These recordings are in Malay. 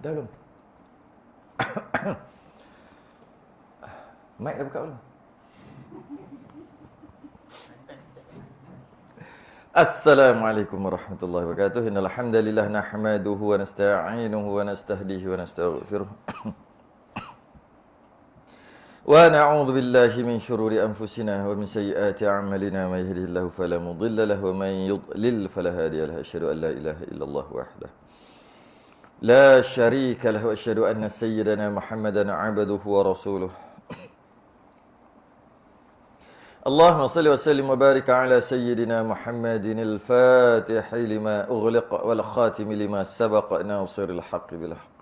Dah belum? Mic dah buka belum? Assalamualaikum warahmatullahi wabarakatuh. Innal hamdalillah nahmaduhu wa nasta'inuhu wa nastahdihi wa nastaghfiruh. Wa na'udzu billahi min shururi anfusina wa min sayyiati a'malina. May yahdihillahu fala mudilla lahu wa man yudlil fala hadiya lahu. Asyhadu an la ilaha illallah wahdahu la syarika lahu wa asyhadu anna sayyidana Muhammadan 'abduhu wa rasuluh. Allahumma salli wa sallim wa barik ala sayyidina Muhammadin al-Fatihi lima ughliq wal khatimi lima sabaq nasiril haqqi bil haqq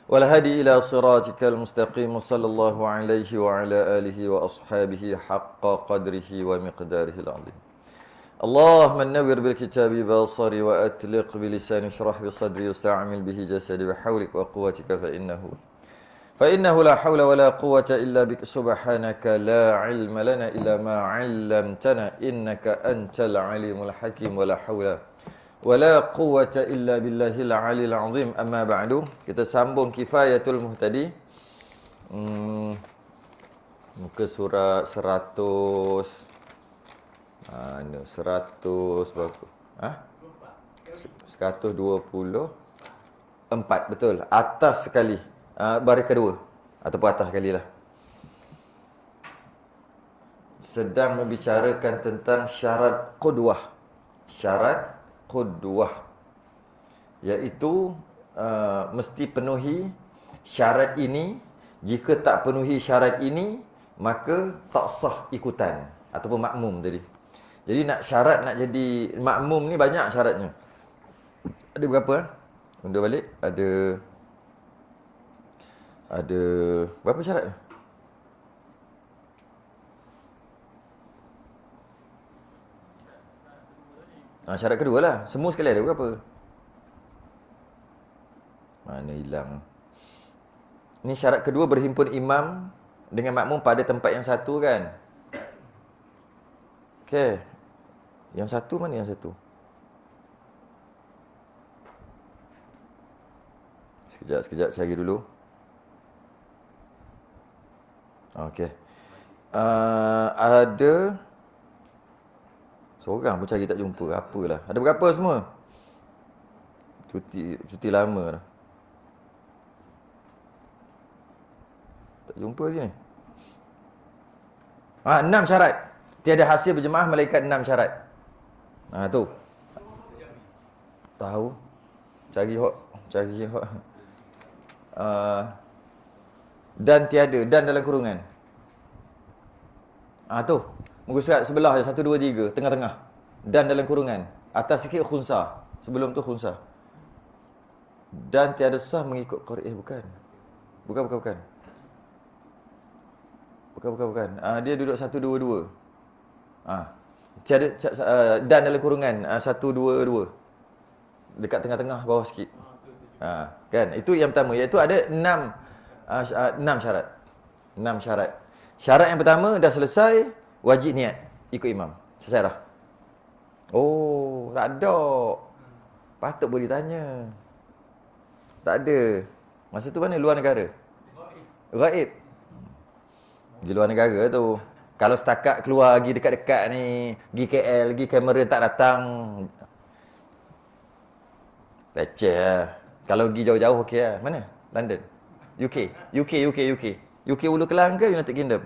wal hadi ila siratikal mustaqim. Sallallahu alaihi wa ala alihi wa ashabihi haqqa qadrihi wa miqdarihi al-'azim. Allahumma nawwir bil kitabi basari wa atliq bi lisani shrah bi sadri wasta'mil bihi jasadi wa hawlik wa quwwatika fa innahu la hawla wa la quwwata illa bik. Subhanaka la ilma lana illa ma 'allamtana innaka antal alimul hakim. Wa la hawla wa la quwwata illa billahil 'aliyil 'azim. Amma ba'du. Kita sambung Kifayatul Muhtadi. Muka surat 100 100 berapa? 124, betul. Atas sekali. Baris kedua ataupun atas sekali lah. Sedang membicarakan tentang syarat qudwah. Syarat qudwah, iaitu mesti penuhi syarat ini. Jika tak penuhi syarat ini, maka tak sah ikutan ataupun makmum tadi. Jadi syarat nak jadi makmum ni banyak syaratnya. Ada berapa? Undur balik. Ada berapa syarat? Syarat kedua lah. Semua sekali ada berapa? Mana hilang? Ni syarat kedua, berhimpun imam dengan makmum pada tempat yang satu kan? Okey. Yang satu mana yang satu? Sekejap cari dulu. Okey. Ada seorang pun cari tak jumpa. Apalah. Ada berapa semua? Cuti lama dah. Tak jumpa lagi ni. 6 syarat. Tiada hasil berjemaah melainkan 6 syarat. Tu. Tahu. Cari hok. Dan tiada, dan dalam kurungan. Tu. Muka surat sebelah je, 1, 2, 3, tengah-tengah. Dan dalam kurungan. Atas sikit khunsa. Sebelum tu khunsa. Dan tiada sah mengikut qari'. Bukan. Bukan. Dia duduk 1, 2, 2. Tiada dan dalam kurungan 1, 2, 2. Dekat tengah-tengah bawah sikit. Kan? Itu yang pertama, iaitu ada 6 syarat. 6 syarat. Syarat yang pertama dah selesai, wajib niat ikut imam. Selesai dah. Oh, tak ada. Patut boleh tanya. Tak ada. Masa tu mana? Luar negara. Ghaib. Di luar negara tu. Kalau setakat keluar pergi dekat-dekat ni, pergi KL, pergi kamera tak datang, leceh lah. Kalau pergi jauh-jauh okey lah. Mana? London? UK Ulu Kelang ke United Kingdom?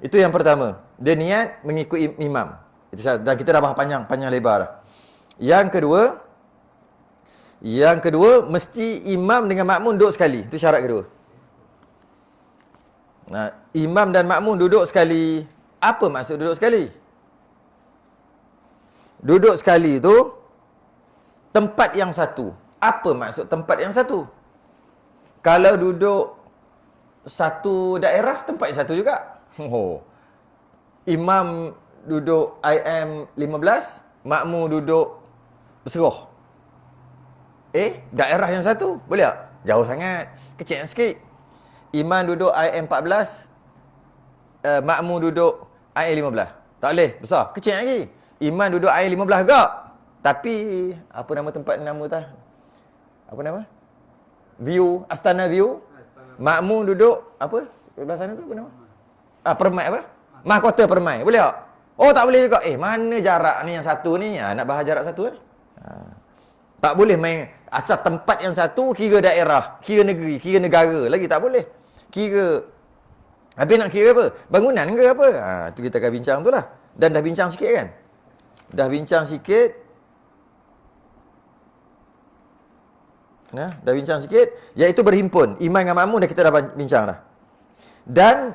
Itu yang pertama. Dia niat mengikut imam. Itu syarat. Dan kita dah bahas panjang lebar dah. Yang kedua, mesti imam dengan makmum duduk sekali. Itu syarat kedua. Imam dan makmum duduk sekali. Apa maksud duduk sekali? Duduk sekali tu tempat yang satu. Apa maksud tempat yang satu? Kalau duduk satu daerah, tempat yang satu juga. Imam duduk IM 15, makmum duduk Berseroh. Daerah yang satu, boleh tak? Jauh sangat, kecil sikit. Imam duduk IM14, makmum duduk IM15. Tak boleh, besar, kecil lagi. Imam duduk IM15 gak. Tapi apa nama tempat, nama Apa nama? View, Astana View. Makmum duduk apa? Sebelah sana tu apa nama? Permai apa? Mahkota Permai. Boleh tak? Oh, tak boleh juga. Mana jarak ni yang satu ni? Nak bahas jarak satu ni. Tak boleh main asal tempat yang satu kira daerah, kira negeri, kira negara. Lagi tak boleh. Kira habis nak kira apa? Bangunan ke apa? Tu kita akan bincang tu lah. Dan dah bincang sikit kan? Dah bincang sikit. Dah bincang sikit. Iaitu berhimpun. Imam dengan makmum dah kita dah bincang dah. Dan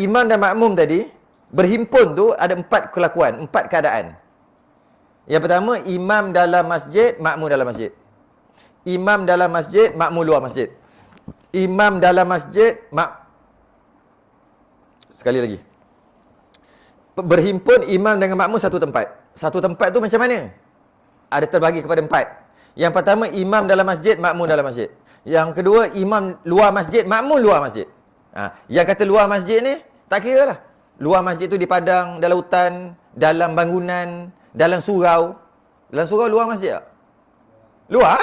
imam dan makmum tadi, berhimpun tu ada 4 kelakuan, 4 keadaan. Yang pertama, imam dalam masjid, makmum dalam masjid. Imam dalam masjid, makmum luar masjid. Imam dalam masjid, sekali lagi. Berhimpun imam dengan makmum satu tempat. Satu tempat tu macam mana? Ada terbagi kepada 4. Yang pertama, imam dalam masjid, makmum dalam masjid. Yang kedua, imam luar masjid, makmum luar masjid. Yang kata luar masjid ni, tak kira lah. Luar masjid tu di padang, dalam hutan, dalam bangunan, dalam surau. Dalam surau luar masjid tak? Luar?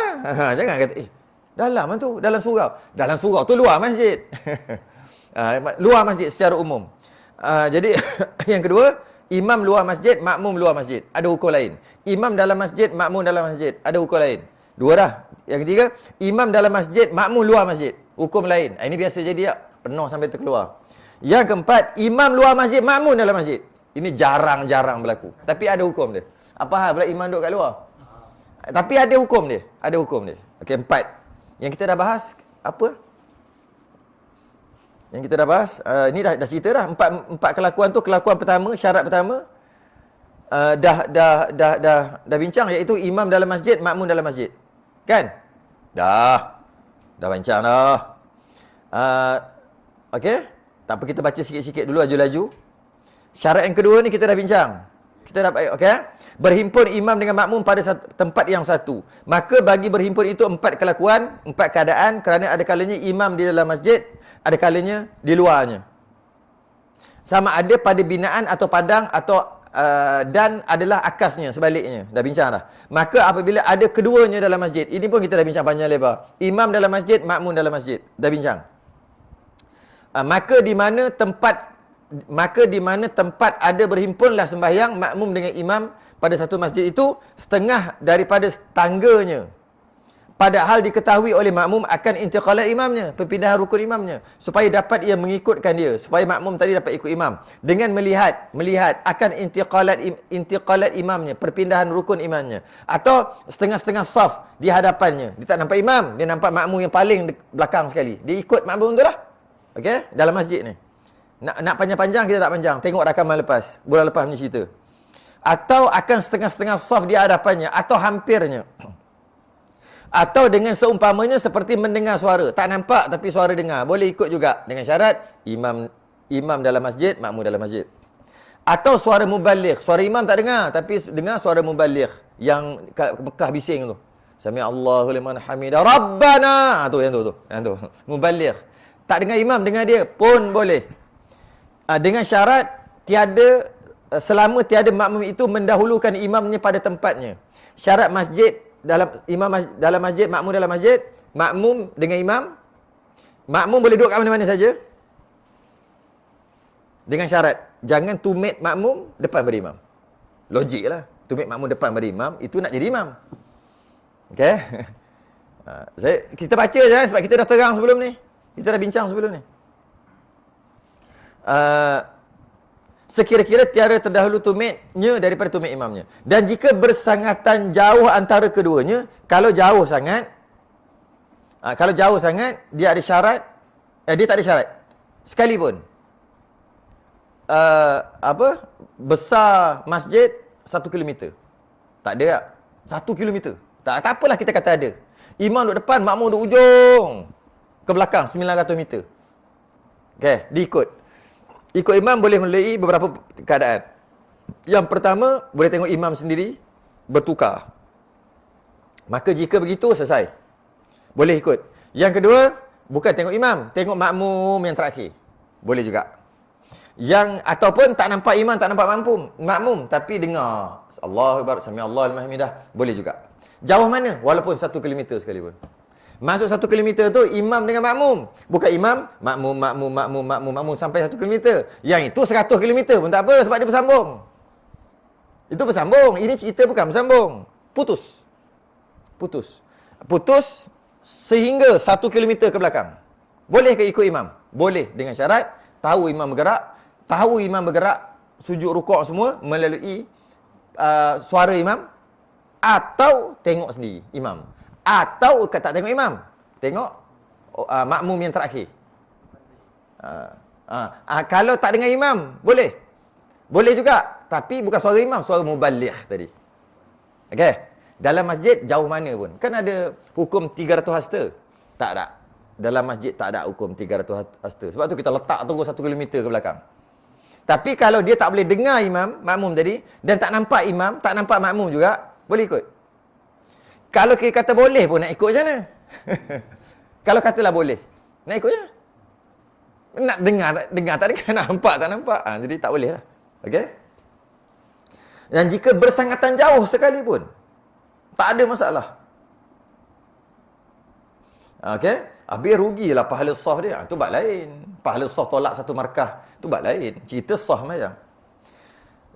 Jangan kata, dalam tu, dalam surau. Dalam surau tu luar masjid. Luar masjid secara umum. Jadi, yang kedua, imam luar masjid, makmum luar masjid. Ada hukum lain. Imam dalam masjid, makmum dalam masjid. Ada hukum lain. 2 dah. Yang ketiga, imam dalam masjid, makmum luar masjid. Hukum lain. Ini biasa jadi tak? Penuh sampai terkeluar. Yang keempat, imam luar masjid, makmum dalam masjid. Ini jarang-jarang berlaku. Tapi ada hukum dia. Apa hal pula imam duduk kat luar? Tapi ada hukum dia. Ada hukum dia. Okey, 4. Yang kita dah bahas, apa? Yang kita dah bahas, ini dah cerita dah. 4 kelakuan tu, kelakuan pertama, syarat pertama, dah bincang, iaitu imam dalam masjid, makmum dalam masjid. Kan? Dah bincang dah. Okey? Tak apa, kita baca sikit-sikit dulu, laju-laju. Syarat yang kedua ni kita dah bincang. Kita dah, okey? Berhimpun imam dengan makmum pada tempat yang satu. Maka bagi berhimpun itu 4 kelakuan, 4 keadaan, kerana ada kalanya imam di dalam masjid, ada kalanya di luarnya. Sama ada pada binaan atau padang atau dan adalah akasnya, sebaliknya. Dah bincang dah. Maka apabila ada keduanya dalam masjid, ini pun kita dah bincang panjang lebar. Imam dalam masjid, makmum dalam masjid. Dah bincang. Maka di mana tempat ada berhimpunlah sembahyang makmum dengan imam pada satu masjid itu setengah daripada tangganya. Padahal diketahui oleh makmum akan intiqalat imamnya, perpindahan rukun imamnya, supaya dapat ia mengikutkan dia, supaya makmum tadi dapat ikut imam dengan melihat akan intiqalat imamnya, perpindahan rukun imamnya, atau setengah-setengah saf di hadapannya. Dia tak nampak imam, dia nampak makmum yang paling belakang sekali. Dia ikut makmum tu lah. Okey, dalam masjid ni. Nak panjang-panjang kita tak panjang. Tengok rakaman lepas. Bulan lepas punya cerita. Atau akan setengah-setengah saf di hadapannya atau hampirnya. Atau dengan seumpamanya seperti mendengar suara. Tak nampak tapi suara dengar. Boleh ikut juga dengan syarat imam dalam masjid, makmum dalam masjid. Atau suara mubaligh. Suara imam tak dengar tapi dengar suara mubaligh yang kat Mekah bising tu. Sami Allahu liman hamidah. Rabbana. Yang tu. Mubaligh. Tak dengar imam, dengar dia pun boleh. Dengan syarat selama tiada makmum itu mendahulukan imamnya pada tempatnya. Syarat masjid dalam masjid, makmum dalam masjid, makmum dengan imam. Makmum boleh duduk kat mana-mana saja. Dengan syarat jangan tumit makmum depan pada imam. Logiklah. Tumit makmum depan pada imam itu nak jadi imam. Okey. Kita baca je sebab kita dah terang sebelum ni. Kita dah bincang sebelum ni. Sekira-kira tiada terdahulu tumitnya daripada tumit imamnya. Dan jika bersangatan jauh antara keduanya, kalau jauh sangat, dia ada syarat, dia tak ada syarat. Sekalipun besar masjid 1 kilometer. Tak ada tak? 1 kilometer. Tak apalah kita kata ada. Imam duduk depan, makmum duduk ujung ke belakang 900 meter. Okey, diikut. Ikut imam boleh melalui beberapa keadaan. Yang pertama, boleh tengok imam sendiri bertukar. Maka jika begitu, selesai. Boleh ikut. Yang kedua, bukan tengok imam, tengok makmum yang terakhir. Boleh juga. Ataupun tak nampak imam, tak nampak makmum, tapi dengar Allahu Akbar, sami Allahu liman hamidah, boleh juga. Jauh mana? Walaupun 1 kilometer sekalipun. Masuk 1 kilometer tu imam dengan makmum. Bukan imam, makmum sampai 1 kilometer. Yang itu 100 kilometer pun tak apa sebab dia bersambung. Itu bersambung. Ini cerita bukan bersambung. Putus sehingga 1 kilometer ke belakang. Boleh ke ikut imam? Boleh dengan syarat tahu imam bergerak, sujud rukuk semua melalui suara imam atau tengok sendiri imam. Atau tak tengok imam, tengok makmum yang terakhir. Kalau tak dengar imam, boleh. Boleh juga. Tapi bukan suara imam, suara muballigh tadi. Okey. Dalam masjid, jauh mana pun. Kan ada hukum 300 hasta? Tak ada. Dalam masjid tak ada hukum 300 hasta. Sebab tu kita letak terus 1 kilometer ke belakang. Tapi kalau dia tak boleh dengar imam, makmum tadi, dan tak nampak imam, tak nampak makmum juga, boleh ikut. Kalau kita kata boleh pun nak ikut macam mana? Kalau katalah boleh, nak ikut je. Nak dengar tak dengar, nampak tak nampak. Jadi tak boleh lah. Okey? Dan jika bersangatan jauh sekalipun, tak ada masalah. Okey? Habis rugilah pahala sah dia. Itu bab lain. Pahala sah tolak satu markah, itu bab lain. Cerita sah macam.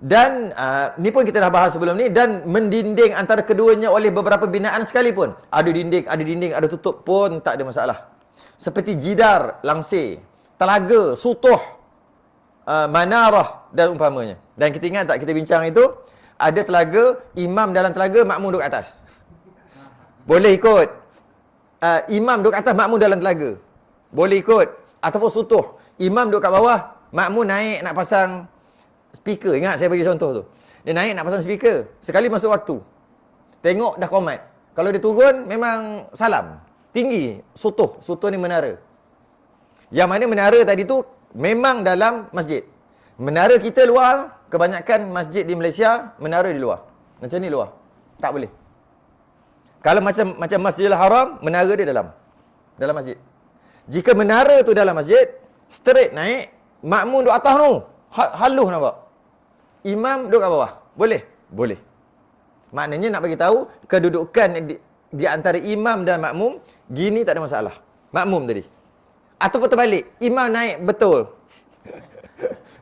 Dan ni pun kita dah bahas sebelum ni. Dan mendinding antara keduanya oleh beberapa binaan sekalipun. Ada dinding, ada tutup pun tak ada masalah. Seperti jidar, langsir, telaga, sutuh, manarah dan umpamanya. Dan kita ingat tak kita bincang itu, ada telaga, imam dalam telaga, makmum duduk atas. Boleh ikut. Imam duduk atas, makmum dalam telaga. Boleh ikut. Ataupun sutuh. Imam duduk kat bawah, makmum naik nak pasang speaker. Ingat saya bagi contoh tu. Dia naik nak pasang speaker. Sekali masuk waktu. Tengok dah komat. Kalau dia turun, memang salam. Tinggi. Sutuh. Sutuh ni menara. Yang mana menara tadi tu memang dalam masjid. Menara kita luar. Kebanyakan masjid di Malaysia, menara di luar. Macam ni luar. Tak boleh. Kalau macam Masjidil Haram, menara dia dalam masjid. Jika menara tu dalam masjid, straight naik, makmum duduk atas tu. Halus nampak. Imam duduk kat bawah. Boleh? Boleh. Maknanya nak bagi tahu kedudukan di antara imam dan makmum, gini tak ada masalah. Makmum tadi. Ataupun terbalik, imam naik betul.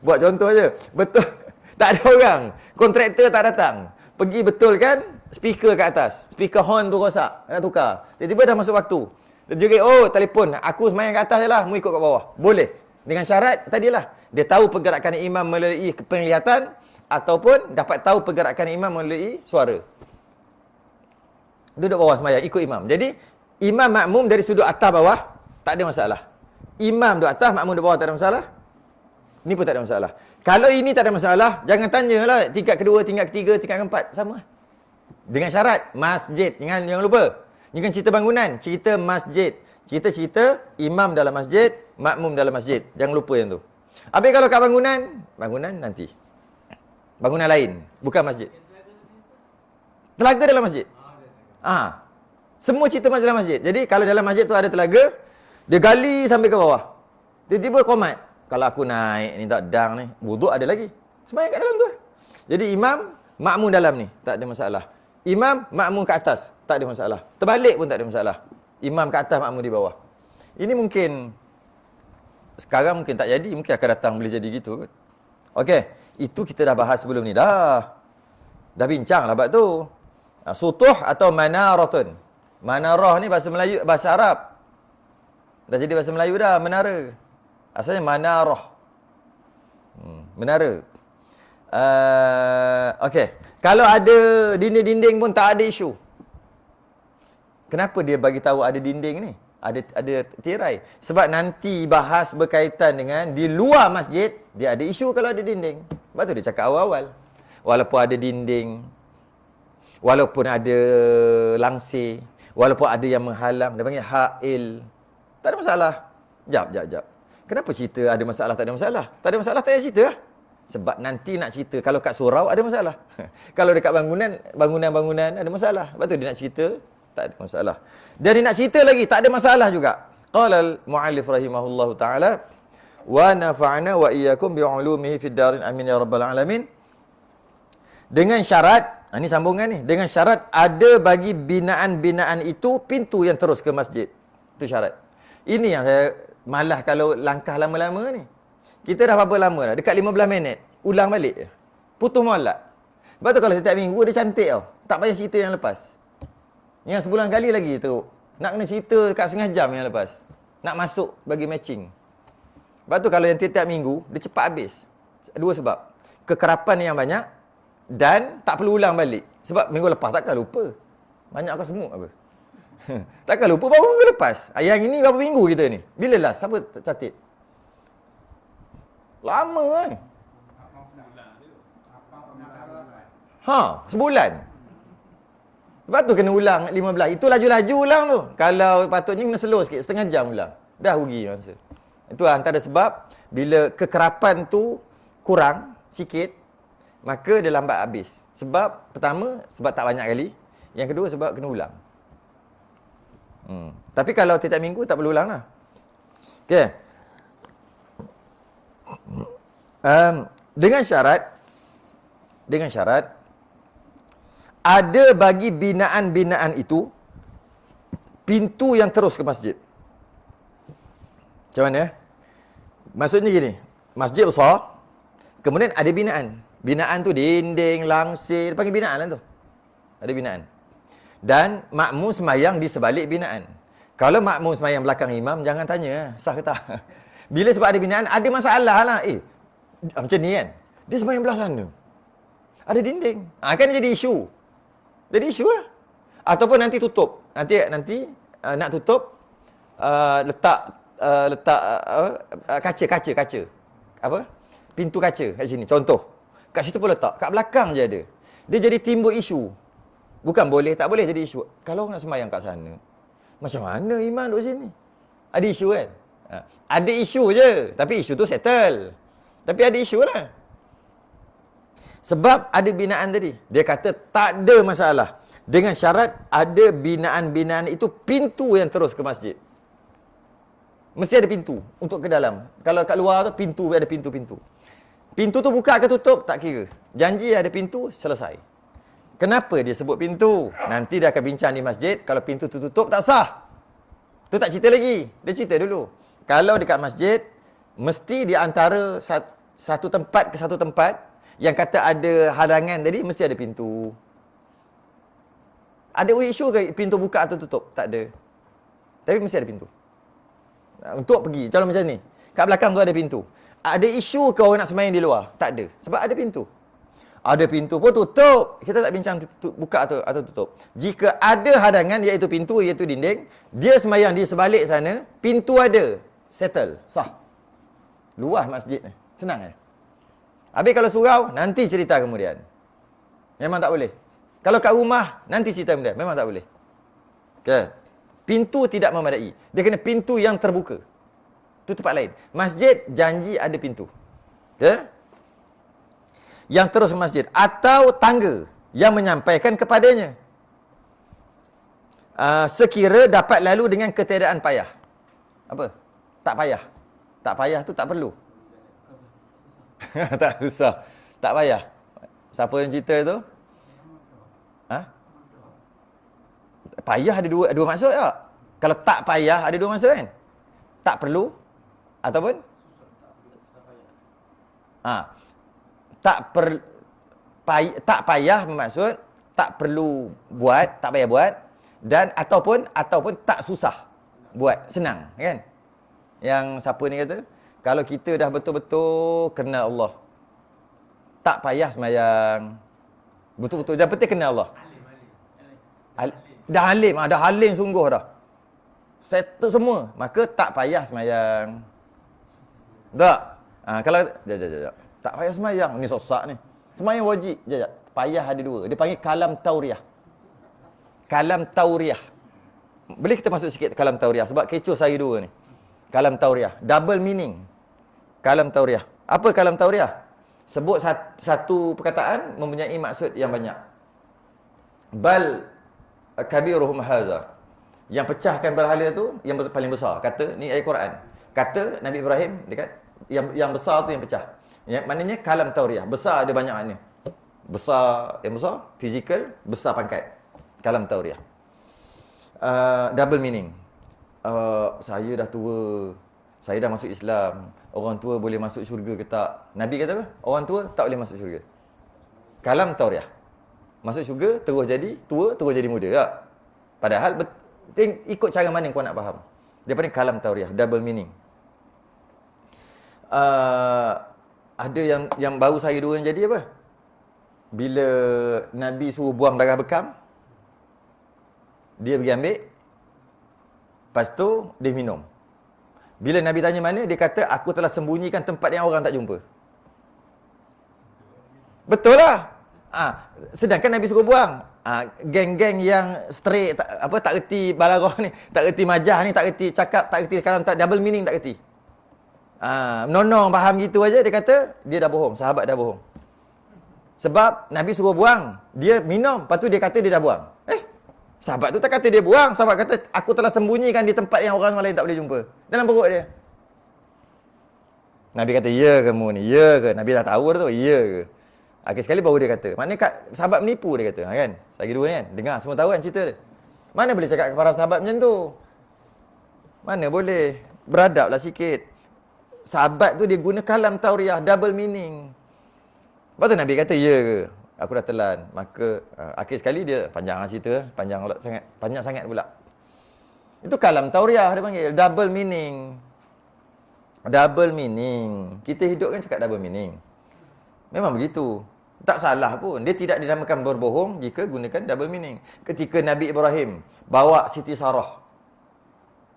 Buat contoh je. Betul. Tak ada orang. Kontraktor tak datang. Pergi betul kan, speaker kat atas. Speaker horn tu rosak. Nak tukar. Tiba-tiba dah masuk waktu. Dia jerit, oh telefon. Aku semayang kat atas je lah. Mu ikut kat bawah. Boleh. Dengan syarat tadilah. Dia tahu pergerakan imam melalui penglihatan ataupun dapat tahu pergerakan imam melalui suara. Duduk bawah semayang, ikut imam. Jadi, imam makmum dari sudut atas bawah, tak ada masalah. Imam duduk atas, makmum duduk bawah, tak ada masalah. Ni pun tak ada masalah. Kalau ini tak ada masalah, jangan tanyalah tingkat kedua, tingkat ketiga, tingkat keempat. Sama. Dengan syarat, masjid. Jangan lupa. Ini kan cerita bangunan. Cerita masjid. Cerita imam dalam masjid, makmum dalam masjid. Jangan lupa yang tu. Habis kalau kat bangunan nanti. Bangunan lain, bukan masjid. Telaga dalam masjid. Semua cerita masjid dalam masjid. Jadi kalau dalam masjid tu ada telaga, dia gali sampai ke bawah. Tiba-tiba komat. Kalau aku naik ni tak dang ni, wuduk ada lagi. Sembahyang kat dalam tu. Jadi imam, makmum dalam ni, tak ada masalah. Imam, makmum kat atas, tak ada masalah. Terbalik pun tak ada masalah. Imam kat atas, makmum di bawah. Ini mungkin sekarang mungkin tak jadi, mungkin akan datang boleh jadi gitu. Okey, itu kita dah bahas sebelum ni dah. Dah bincang lah bab tu. Sutuh atau manaratun. Manarah ni bahasa Melayu, bahasa Arab. Dah jadi bahasa Melayu dah, menara. Asalnya manarah. Menara. Okey. Kalau ada dinding-dinding pun tak ada isu. Kenapa dia bagi tahu ada dinding ni? Ada tirai. Sebab nanti bahas berkaitan dengan di luar masjid, dia ada isu kalau ada dinding. Sebab tu dia cakap awal-awal. Walaupun ada dinding, walaupun ada langsir, walaupun ada yang menghalang, dia panggil ha'il. Tak ada masalah. Jap. Kenapa cerita ada masalah, tak ada masalah? Tak ada masalah, tak payah cerita lah. Sebab nanti nak cerita, kalau kat surau ada masalah. Kalau dekat bangunan ada masalah. Sebab tu dia nak cerita, tak ada masalah. Dan dia nak cerita lagi, tak ada masalah juga. Qala al-mu'allif rahimahullahu ta'ala, wa nafa'na wa iyyakum bi'ulumihi fid darin amin ya rabbal alamin. Dengan syarat, Ini sambungan ni. Dengan syarat ada bagi binaan-binaan itu pintu yang terus ke masjid. Itu syarat. Ini yang saya malas kalau langkah lama-lama ni. Kita dah berapa lama dah? Dekat 15 minit. Ulang balik je. Putus molek. Sebab tu kalau setiap minggu dia cantik tau. Tak payah cerita yang lepas. Yang sebulan kali lagi tu. Nak kena cerita dekat setengah jam yang lepas. Nak masuk bagi matching. Sebab tu kalau yang tiap-tiap minggu, dia cepat habis. Dua sebab. Kekerapan yang banyak dan tak perlu ulang balik. Sebab minggu lepas takkan lupa. Banyak kau semut apa. Takkan lupa baru minggu lepas. Yang ini berapa minggu kita ni? Bila last? Siapa catat? Lama kan? Sebulan. Sebab tu kena ulang 15. Itu laju-laju ulang tu. Kalau patutnya kena slow sikit, setengah jam ulang. Dah rugi masa. Itu antara sebab bila kekerapan tu kurang sikit, maka dia lambat habis. Sebab pertama, sebab tak banyak kali. Yang kedua, sebab kena ulang. Tapi kalau tiap minggu, tak perlu ulang lah. Okay. Dengan syarat, ada bagi binaan-binaan itu pintu yang terus ke masjid. Macam mana? Maksudnya gini, masjid besar, kemudian ada binaan. Binaan tu dinding, langsir, panggil binaan lah tu. Ada binaan. Dan makmum semayang di sebalik binaan. Kalau makmum semayang belakang imam, jangan tanya sah ke tak. Bila sebab ada binaan, ada masalah lah. Macam ni kan, dia semayang belah sana, ada dinding. Kan dia jadi isu. Jadi isu lah. Ataupun nanti tutup. Nanti nak tutup, letak kaca. Apa? Pintu kaca kat sini. Contoh. Kat situ pun letak. Kat belakang je ada. Dia jadi timbul isu. Bukan boleh, tak boleh jadi isu. Kalau nak semayang kat sana, macam mana imam duduk sini? Ada isu kan? Ada isu je. Tapi isu tu settle. Tapi ada isu lah. Sebab ada binaan tadi. Dia kata tak ada masalah. Dengan syarat ada binaan-binaan itu pintu yang terus ke masjid. Mesti ada pintu untuk ke dalam. Kalau kat luar tu pintu, ada pintu-pintu. Pintu tu buka ke tutup, tak kira. Janji ada pintu, selesai. Kenapa dia sebut pintu? Nanti dia akan bincang di masjid. Kalau pintu tu tutup, tak sah. Tu tak cerita lagi. Dia cerita dulu. Kalau dekat masjid, mesti di antara satu tempat ke satu tempat, yang kata ada hadangan tadi, mesti ada pintu. Ada isu ke pintu buka atau tutup? Tak ada. Tapi mesti ada pintu. Untuk pergi. Kalau macam ni. Kat belakang tu ada pintu. Ada isu ke orang nak semayang di luar? Tak ada. Sebab ada pintu. Ada pintu pun tutup. Kita tak bincang buka atau tutup. Jika ada hadangan, iaitu pintu, iaitu dinding, dia semayang di sebalik sana, pintu ada. Settle. Sah. Luas masjid ni. Senang kan? Habis kalau surau, nanti cerita kemudian. Memang tak boleh. Kalau kat rumah, nanti cerita kemudian. Memang tak boleh. Okay. Pintu tidak memadai. Dia kena pintu yang terbuka. Itu tempat lain. Masjid, janji ada pintu. Okay. Yang terus ke masjid. Atau tangga yang menyampaikan kepadanya. Sekira dapat lalu dengan ketiadaan payah. Apa? Tak payah. Tak payah tu tak perlu. Tak susah. Tak payah. Siapa yang cerita tu? Payah ada dua maksud tak? Kalau tak payah ada dua maksud kan? Tak perlu ataupun tak payah bermaksud tak perlu buat, tak payah buat, dan ataupun tak susah buat, senang kan? Yang siapa ni kata? Kalau kita dah betul-betul kenal Allah, tak payah semayang. Betul-betul. Yang penting kenal Allah. Dah halim sungguh dah. Settle semua. Maka tak payah semayang. Tak? Kalau, jap. Tak payah semayang. Ni sosak ni. Semayang wajib. Jap. Payah ada dua. Dia panggil kalam tauriah. Kalam tauriah. Boleh kita masuk sikit kalam tauriah? Sebab kecoh saya dua ni. Kalam tauriah. Double meaning. Kalam tauriah. Apa kalam tauriah? Sebut satu perkataan mempunyai maksud yang banyak. Bal kabiruhum haza. Yang pecahkan berhala tu yang paling besar. Kata ni ayat Quran. Kata Nabi Ibrahim dekat yang besar tu yang pecah. Yang maknanya kalam tauriah. Besar ada banyak makna. Besar, yang besar, fizikal, besar pangkat. Kalam tauriah. Double meaning. Saya dah tua, saya dah masuk Islam. Orang tua boleh masuk syurga ke tak? Nabi kata apa? Orang tua tak boleh masuk syurga. Kalam tauriah. Masuk syurga, terus jadi tua, terus jadi muda tak? Padahal, ikut cara mana kau nak faham. Daripada kalam tauriah, double meaning. Ada yang baru saya dua yang jadi apa? Bila Nabi suruh buang darah bekam, dia pergi ambil. Lepas tu, dia minum. Bila Nabi tanya mana, dia kata, aku telah sembunyikan tempat yang orang tak jumpa. Betul lah. Sedangkan Nabi suruh buang. Geng-geng yang straight, tak reti balarah ni, tak reti majah ni, tak reti cakap, tak reti kalam, tak double meaning, tak reti. Nonong faham gitu aja, dia kata, dia dah bohong, sahabat dah bohong. Sebab Nabi suruh buang, dia minum, lepas tu dia kata dia dah buang. Sahabat tu tak kata dia buang, sahabat kata aku telah sembunyikan di tempat yang orang lain tak boleh jumpa. Dalam perut dia. Nabi kata, ya ke mu ni? Ya ke? Nabi dah tahu dah tu, ya ke? Akhir sekali baru dia kata. Maknanya sahabat menipu dia kata, kan? Saya dua ni kan, dengar semua tahu kan cerita dia. Mana boleh cakap kepada sahabat macam tu? Mana boleh? Beradablah sikit. Sahabat tu dia guna kalam tauriah, double meaning. Lepas tu Nabi kata, ya ke? Aku dah telan. Maka akhir sekali dia panjang cerita, panjang sangat pula. Itu kalam tauriah dia panggil, double meaning. Double meaning. Kita hidup kan cakap double meaning. Memang begitu. Tak salah pun. Dia tidak dinamakan berbohong jika gunakan double meaning. Ketika Nabi Ibrahim bawa Siti Sarah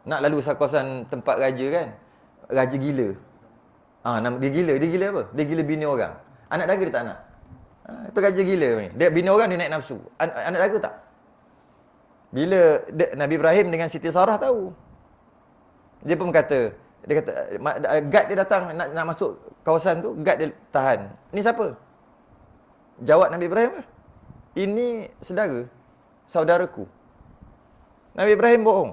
nak lalu kawasan tempat raja kan. Raja gila. Dia gila. Dia gila apa? Dia gila bini orang. Anak daga dia tak nak. Itu raja gila ni. Dia bini orang dia naik nafsu. Anak daga tak? Bila Nabi Ibrahim dengan Siti Sarah tahu. Dia pun kata, guard dia datang nak masuk kawasan tu, guard dia tahan. Ni siapa? Jawab Nabi Ibrahim, ini saudaraku. Nabi Ibrahim bohong.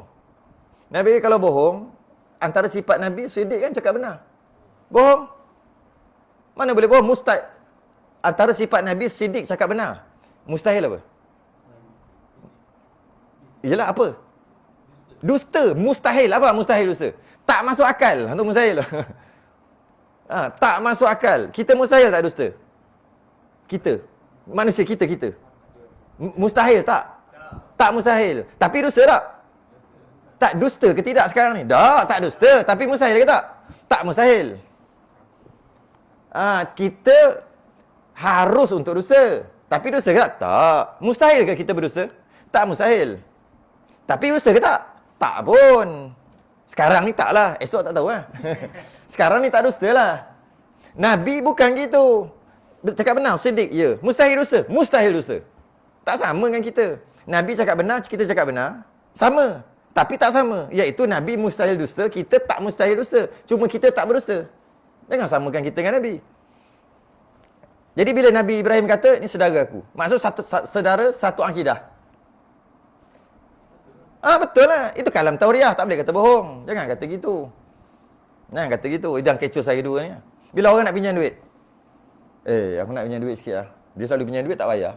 Nabi kalau bohong, antara sifat Nabi, Siddiq kan cakap benar. Bohong. Mana boleh bohong? Mustahil. Antara sifat Nabi, Siddiq cakap benar. Mustahil apa? Yelah apa? Dusta. Mustahil. Apa mustahil dusta? Tak masuk akal. Itu mustahil. Tak masuk akal. Kita mustahil tak dusta? Kita. Manusia kita. Mustahil tak? Tak mustahil. Tapi dusta tak? Tak dusta ke tidak sekarang ni? Tak dusta. Tapi mustahil ke tak? Tak mustahil. Kita harus untuk dusta. Tapi dusta ke tak? Tak. Mustahil ke kita berdusta? Tak mustahil. Tapi dusta ke tak? Tak pun. Sekarang ni taklah. Esok tak tahu lah. Sekarang ni tak dusta lah. Nabi bukan gitu. Cakap benar, Siddiq, ya. Mustahil dusta? Mustahil dusta. Tak sama dengan kita. Nabi cakap benar, kita cakap benar. Sama. Tapi tak sama. Iaitu Nabi mustahil dusta, kita tak mustahil dusta. Cuma kita tak berdusta. Jangan samakan kita dengan Nabi. Jadi bila Nabi Ibrahim kata, ni saudara aku. Maksud saudara satu akidah. Betul lah. Itu kalam tauriah. Tak boleh kata bohong. Jangan kata gitu. Jangan kecoh saya dua ni. Bila orang nak pinjam duit. Aku nak pinjam duit sikit lah. Dia selalu pinjam duit tak bayar.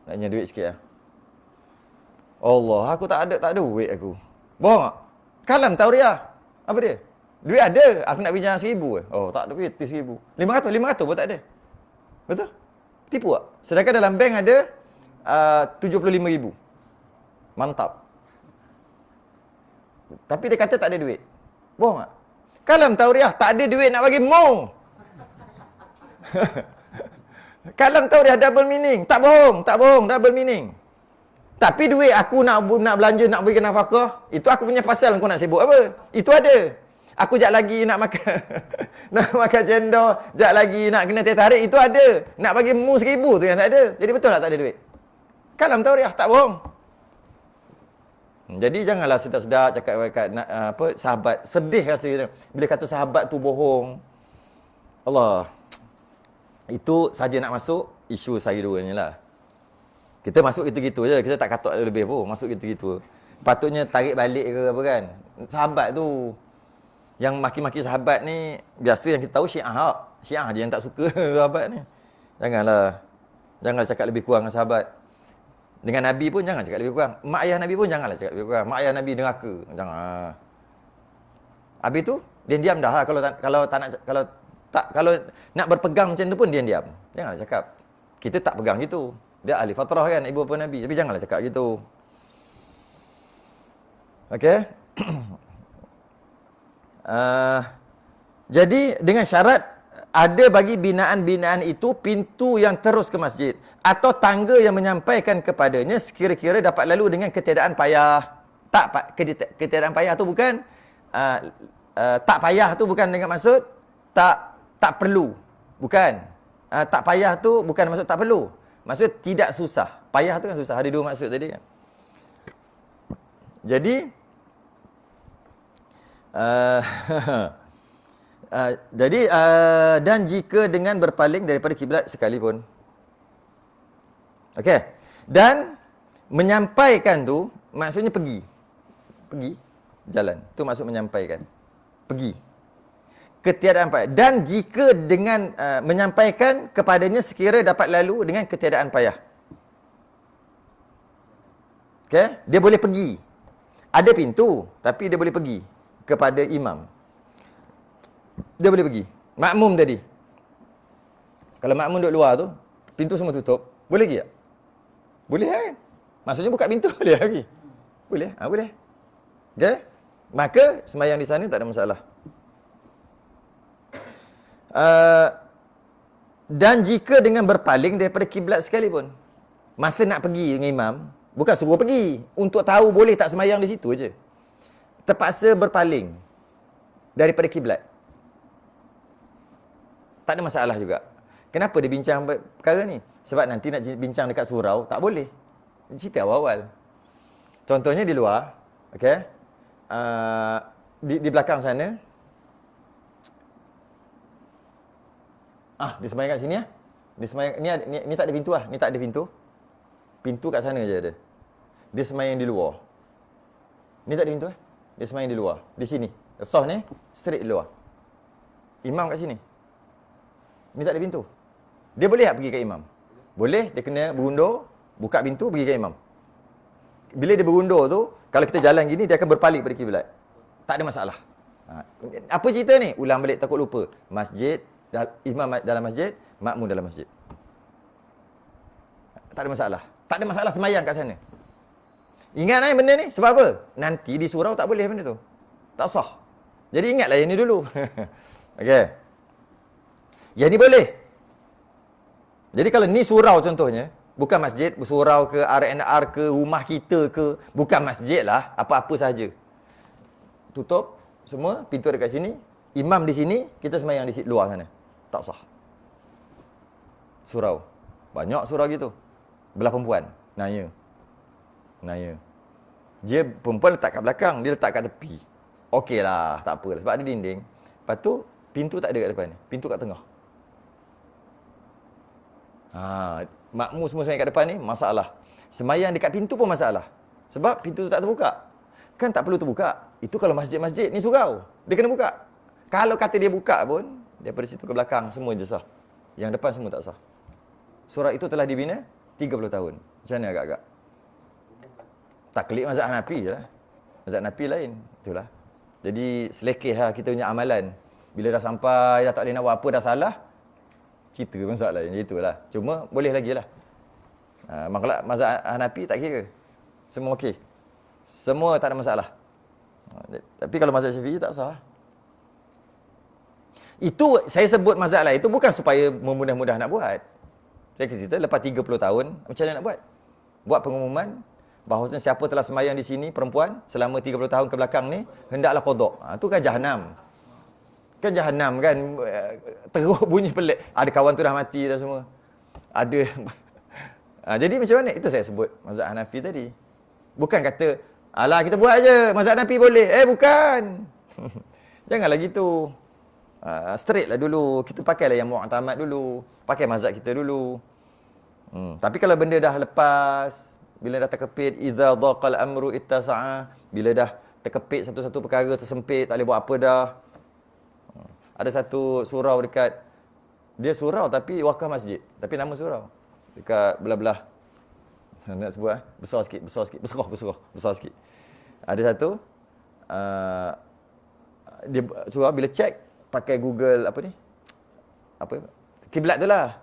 Nak pinjam duit sikit lah. Allah, aku tak ada duit aku. Bohong tak? Kalam tauriah. Apa dia? Duit ada. Aku nak pinjam 1,000 ke? Tak ada duit 1,000. 500 pun tak ada. Betul? Tipu tak? Sedangkan dalam bank ada 75,000. Mantap. Tapi dia kata tak ada duit. Bohong tak? Kalam tauriah, tak ada duit nak bagi mau. Kalam tauriah double meaning. Tak bohong, double meaning. Tapi duit aku nak belanja, nak bagi nafkah, itu aku punya pasal, kau nak sibuk apa? Itu ada. Aku jap lagi nak makan nak makan cendol, jap lagi nak kena teh tarik, itu ada. Nak bagi mu 1,000 tu yang tak ada. Jadi betul tak ada duit? Kalam tauriah, tak bohong. Jadi janganlah sedap-sedap cakap sahabat. Sedih rasanya bila kata sahabat tu bohong. Allah. Itu saja nak masuk isu saya dua ni lah. Kita masuk gitu-gitu je. Kita tak katok lebih pun. Masuk gitu-gitu. Patutnya tarik balik ke apa kan. Sahabat tu. Yang maki-maki sahabat ni. Biasa yang kita tahu Syiah je yang tak suka sahabat ni. Janganlah. Janganlah cakap lebih kurang dengan sahabat. Dengan Nabi pun jangan cakap lebih kurang. Mak ayah Nabi pun janganlah cakap lebih kurang. Mak ayah Nabi neraka. Jangan. Habis tu, dia diam dah. Kalau nak berpegang macam tu pun dia diam. Janganlah cakap. Kita tak pegang gitu. Dia ahli fatrah kan, ibu bapa Nabi. Tapi janganlah cakap gitu. Okey. Jadi dengan syarat ada bagi binaan-binaan itu pintu yang terus ke masjid atau tangga yang menyampaikan kepadanya sekira-kira dapat lalu dengan ketiadaan payah. Ketiadaan payah tu bukan tak payah tu bukan dengan maksud tak perlu. Bukan. Tak payah tu bukan maksud tak perlu. Maksud tidak susah. Payah tu kan susah. Ada dua maksud tadi kan. Jadi dan jika dengan berpaling daripada kiblat sekalipun. Okey. Dan menyampaikan tu maksudnya pergi. Jalan. Tu maksud menyampaikan. Pergi. Ketiadaan payah. Dan jika dengan menyampaikan kepadanya sekira dapat lalu dengan ketiadaan payah. Okey, dia boleh pergi. Ada pintu, tapi dia boleh pergi kepada imam. Dia boleh pergi. Makmum tadi. Kalau makmum duduk luar tu, pintu semua tutup, boleh pergi tak? Boleh kan? Maksudnya buka pintu boleh lagi. Boleh? Boleh. Okey? Maka sembahyang di sana tak ada masalah. Dan jika dengan berpaling daripada kiblat sekalipun, masa nak pergi dengan imam, bukan suruh pergi, untuk tahu boleh tak sembahyang di situ aje. Terpaksa berpaling daripada kiblat, tak ada masalah juga. Kenapa dia bincang perkara ni? Sebab nanti nak bincang dekat surau, tak boleh. Cerita awal-awal. Contohnya di luar, okey, di belakang sana, dia sembahyang kat sini lah. Dia sembahyang, ni tak ada pintu lah. Ni tak ada pintu. Pintu kat sana je ada. Dia sembahyang di luar. Ni tak ada pintu lah. Dia sembahyang di luar. Di sini. Soh ni, straight di luar. Imam kat sini. Ni tak ada pintu. Dia boleh tak pergi kat imam? Boleh. Dia kena berundur, buka pintu, pergi kat imam. Bila dia berundur tu, kalau kita jalan gini, dia akan berpaling pada kiblat. Tak ada masalah. Apa cerita ni? Ulang balik, takut lupa. Masjid, imam dalam masjid, makmum dalam masjid. Tak ada masalah. Tak ada masalah sembahyang kat sana. Ingat benda ni. Sebab apa? Nanti di surau tak boleh benda tu. Tak sah. Jadi ingatlah yang ni dulu. Okey. Yang ni boleh. Jadi kalau ni surau contohnya, bukan masjid, surau ke, R&R ke, rumah kita ke, bukan masjid lah, apa-apa sahaja. Tutup semua, pintu dekat sini, imam di sini, kita sembahyang di luar sana. Tak sah. Surau. Banyak surau gitu. Belah perempuan. Naya. Dia perempuan letak kat belakang, dia letak kat tepi. Okey lah, tak apa. Sebab ada dinding. Lepas tu, pintu tak ada kat depan. Pintu kat tengah. Makmum semua sembahyang kat depan ni, masalah. Sembahyang dekat pintu pun masalah. Sebab pintu tu tak terbuka. Kan tak perlu terbuka. Itu kalau masjid-masjid, ni surau. Dia kena buka. Kalau kata dia buka pun, daripada situ ke belakang, semua je sah. Yang depan semua tak sah. Surau itu telah dibina 30 tahun. Macam mana agak-agak? Taklid mazhab Hanafi je lah. Mazhab Hanafi lain. Itulah. Jadi selekeh lah kita punya amalan. Bila dah sampai, dah tak boleh nak buat apa, dah salah, cerita masalah yang itulah. Cuma boleh lagi lah. Mazhab Hanafi tak kira. Semua okey. Semua tak ada masalah. Tapi kalau mazhab Syafi'i tak sah. Itu saya sebut mazhab lain. Itu bukan supaya memudah-mudah nak buat. Saya cerita lepas 30 tahun, macam mana nak buat? Buat pengumuman bahawa siapa telah sembahyang di sini, perempuan, selama 30 tahun ke belakang ni, hendaklah qada. Itu kan jahanam. Kan jahanam kan, teruk bunyi pelik. Ada kawan tu dah mati dah semua. Ada. Jadi macam mana? Itu saya sebut mazhab Hanafi tadi. Bukan kata, alah kita buat je, mazhab Hanafi boleh. Bukan. Janganlah gitu. Straight lah dulu. Kita pakailah yang mu'tamad dulu. Pakai mazhab kita dulu. Tapi kalau benda dah lepas, bila dah terkepit, idza dhaqal amru ittasa'a, bila dah terkepit satu-satu perkara tersempit, tak boleh buat apa dah. Ada satu surau dekat, dia surau tapi wakaf masjid, tapi nama surau. Dekat belah-belah. Nak sebut besar sikit. Besar sikit. Ada satu dia suruh bila check pakai Google apa ni? Kiblat tu lah.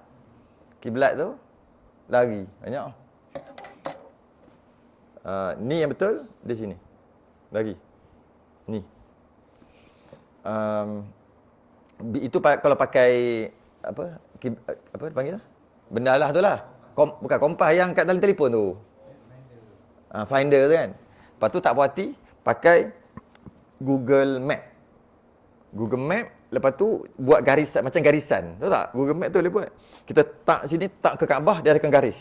Kiblat tu lari banyak. Ni yang betul di sini. Lagi. Ni. Itu kalau pakai apa dipanggil lah? Benda lah tu lah. Bukan kompas yang kat dalam telefon tu. Finder tu kan. Lepas tu tak puas hati, pakai Google Map. Google Map, lepas tu buat garisan, macam garisan. Tahu tak? Google Map tu boleh buat. Kita tak sini, tak ke Kaabah, dia akan garis.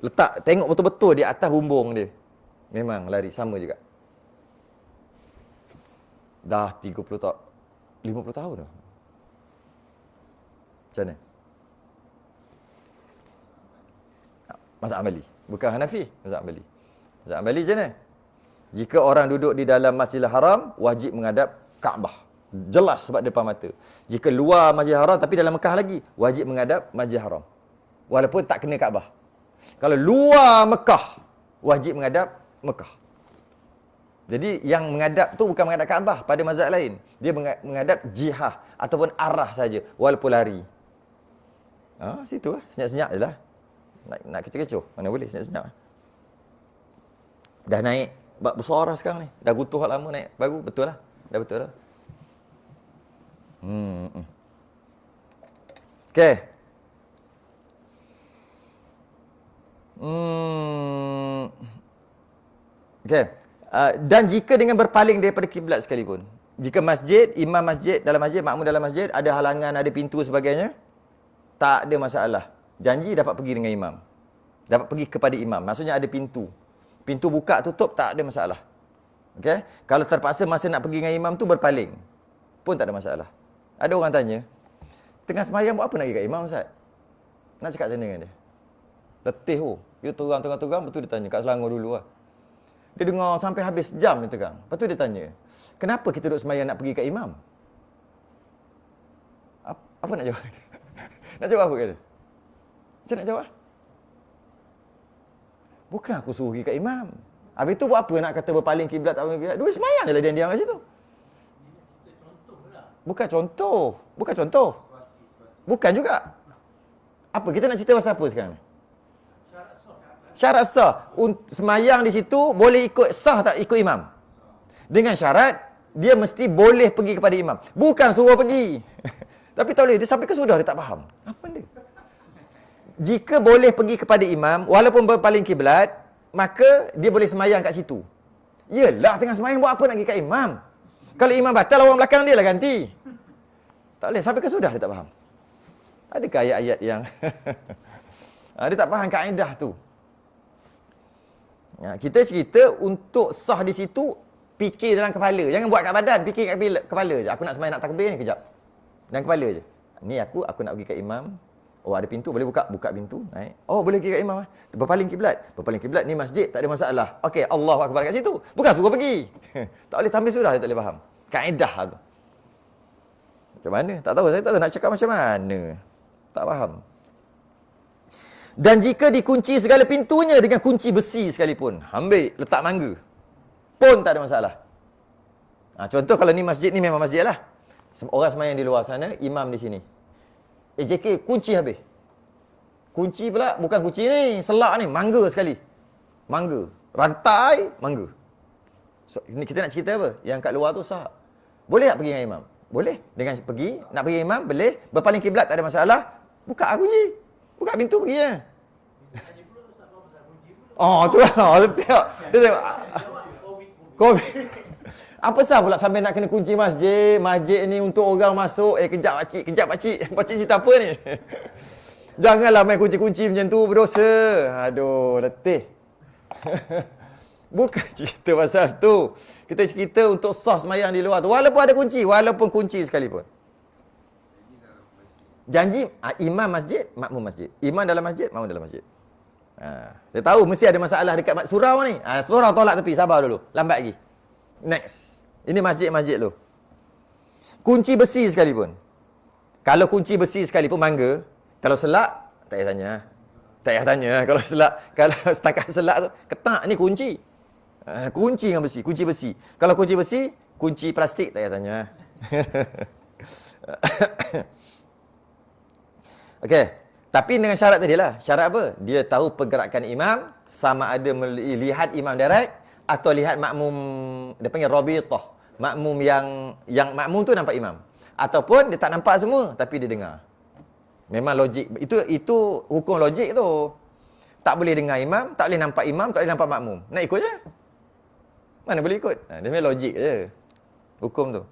Letak, tengok betul-betul di atas bumbung dia. Memang lari, sama juga. Dah 30 tahun, 50 tahun dah. Macam mana? Mazhab Hanbali. Bukan Hanafi, mazhab Hanbali. Mazhab Hanbali macam mana? Jika orang duduk di dalam Masjidil Haram, wajib menghadap Kaabah. Jelas sebab depan mata. Jika luar Masjidil Haram tapi dalam Mekah lagi, wajib menghadap Masjidil Haram. Walaupun tak kena Kaabah. Kalau luar Mekah, wajib menghadap Mekah. Jadi yang menghadap tu bukan menghadap Kaabah pada mazhab lain. Dia menghadap jihah ataupun arah saja walaupun lari. Situ lah. Senyap-senyap je lah. Nak kecoh-kecoh. Mana boleh senyap-senyap. Dah naik bab besar lah sekarang ni. Dah gutuh lama naik baru. Betul lah. Dah betul lah. Okey. Okey. Dan jika dengan berpaling daripada kiblat sekalipun. Jika masjid, imam masjid, dalam masjid, makmum dalam masjid, ada halangan, ada pintu sebagainya, tak ada masalah. Janji dapat pergi dengan imam. Dapat pergi kepada imam. Maksudnya ada pintu. Pintu buka, tutup, tak ada masalah. Okey? Kalau terpaksa masa nak pergi dengan imam tu berpaling, pun tak ada masalah. Ada orang tanya, tengah sembahyang buat apa nak pergi kat imam, Ustaz? Nak cakap macam mana dengan dia? Letih oh. Dia terang, betul dia tanya. Kat Selangor dulu lah. Dia dengar sampai habis jam dia tegang. Lepas tu dia tanya, kenapa kita duduk sembahyang nak pergi kat imam? Apa nak jawab dia? Nak jawab apa kat dia? Macam nak jawab? Bukan aku suruh pergi kat imam. Habis tu buat apa nak kata berpaling kiblat tak berpaling kiblat? Dua sembahyang je lah dia diam kat situ. Bukan contoh. Bukan juga. Apa kita nak cerita pasal apa sekarang? Syarat sah. Semayang di situ boleh ikut sah tak ikut imam? Dengan syarat dia mesti boleh pergi kepada imam. Bukan suruh pergi. Tapi tak boleh. Dia sampai ke sudah dia tak faham. Apa dia? Jika boleh pergi kepada imam, walaupun berpaling kiblat, maka dia boleh semayang kat situ. Yelah, tengah semayang buat apa nak pergi kat imam? Kalau imam batal, orang belakang dia lah ganti. Tak boleh. Sampai ke sudah dia tak faham. Adakah ayat-ayat yang dia tak faham kaedah tu? Kita cerita untuk sah di situ, fikir dalam kepala. Jangan buat kat badan, fikir kat kepala je. Aku nak semayang, nak takbir ni kejap. Dalam kepala je. Ni aku nak pergi kat imam. Oh, ada pintu, boleh buka pintu, naik. Oh, boleh pergi kat imam. Berpaling kiblat ni masjid, tak ada masalah. Okey, Allahu Akbar kat situ. Bukan suruh pergi. Tak boleh sambil sudah, dia tak boleh faham. Kaedah tu. Macam mana? Tak tahu, saya tak tahu nak cakap macam mana. Tak faham. Dan jika dikunci segala pintunya dengan kunci besi sekalipun, ambil, letak mangga, pun tak ada masalah. Contoh kalau ni masjid ni memang masjid lah. Orang semayang di luar sana, imam di sini. JK, kunci habis. Kunci pula, bukan kunci ni, selak ni, mangga sekali. Mangga. Rantai, mangga. So, kita nak cerita apa? Yang kat luar tu sah. Boleh tak pergi dengan imam? Boleh. Dengan pergi, nak pergi dengan imam, boleh. Berpaling kiblat, tak ada masalah. Buka kunci. Buka pintu pergi je. Tu lah. Dia tengok. Covid. Apa sah pula sampai nak kena kunci masjid? Masjid ni untuk orang masuk. Kejap pakcik. Pakcik cerita apa ni? Janganlah main kunci-kunci macam tu, berdosa. Aduh, letih. Bukan cerita pasal tu. Kita cerita untuk sah semayang di luar tu. Walaupun ada kunci, walaupun kunci sekalipun. Janji imam masjid, makmum masjid. Imam dalam masjid, makmum dalam masjid. Saya tahu mesti ada masalah dekat surau ni. Surau tolak tepi, sabar dulu. Lambat lagi. Next. Ini masjid-masjid tu. Kunci besi sekalipun. Kalau kunci besi sekalipun mangga, kalau selak, tak payah tanya. Tak payah tanya. Kalau setakat selak tu, ketak ni kunci. Kunci dengan besi, kunci besi. Kalau kunci besi, kunci plastik tak payah tanya. Okey. Tapi dengan syarat tadilah. Syarat apa? Dia tahu pergerakan imam, sama ada lihat imam direct atau lihat makmum, dia panggil rabithah. Makmum yang makmum tu nampak imam. Ataupun dia tak nampak semua tapi dia dengar. Memang logik. Itu hukum logik tu. Tak boleh dengar imam, tak boleh nampak imam, tak boleh nampak makmum. Nak ikut je. Mana boleh ikut? Dia memang logik je. Hukum tu.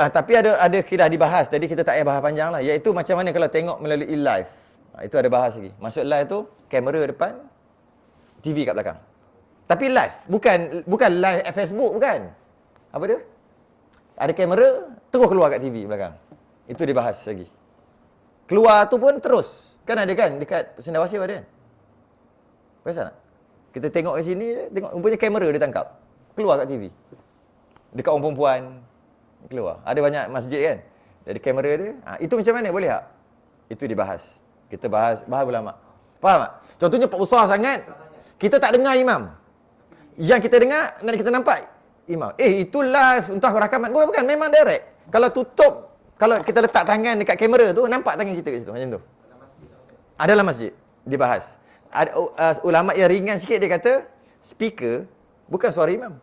Tapi ada khilaf dibahas. Jadi kita tak payah bahas panjang lah. Iaitu macam mana kalau tengok melalui live. Itu ada bahas lagi. Maksud live tu, kamera depan, TV kat belakang. Tapi live. Bukan live Facebook, bukan. Apa dia? Ada kamera, terus keluar kat TV belakang. Itu dibahas lagi. Keluar tu pun terus. Kan ada kan? Dekat Cendawasih ada kan? Perasan tak? Kita tengok kat sini, tengok rupanya kamera dia tangkap. Keluar kat TV. Dekat orang perempuan, keluar. Ada banyak masjid kan? Jadi kamera dia, itu macam mana? Boleh tak? Itu dibahas. Kita bahas ulama. Faham tak? Contohnya besar sangat, kita tak dengar imam. Yang kita dengar, dan kita nampak imam. Itu live, entah rakaman. Bukan, memang direct. Kalau tutup, kalau kita letak tangan dekat kamera tu, nampak tangan kita kat situ. Macam tu. Ada dalam masjid. Dibahas. Ada ulama yang ringan sikit, dia kata, speaker bukan suara imam.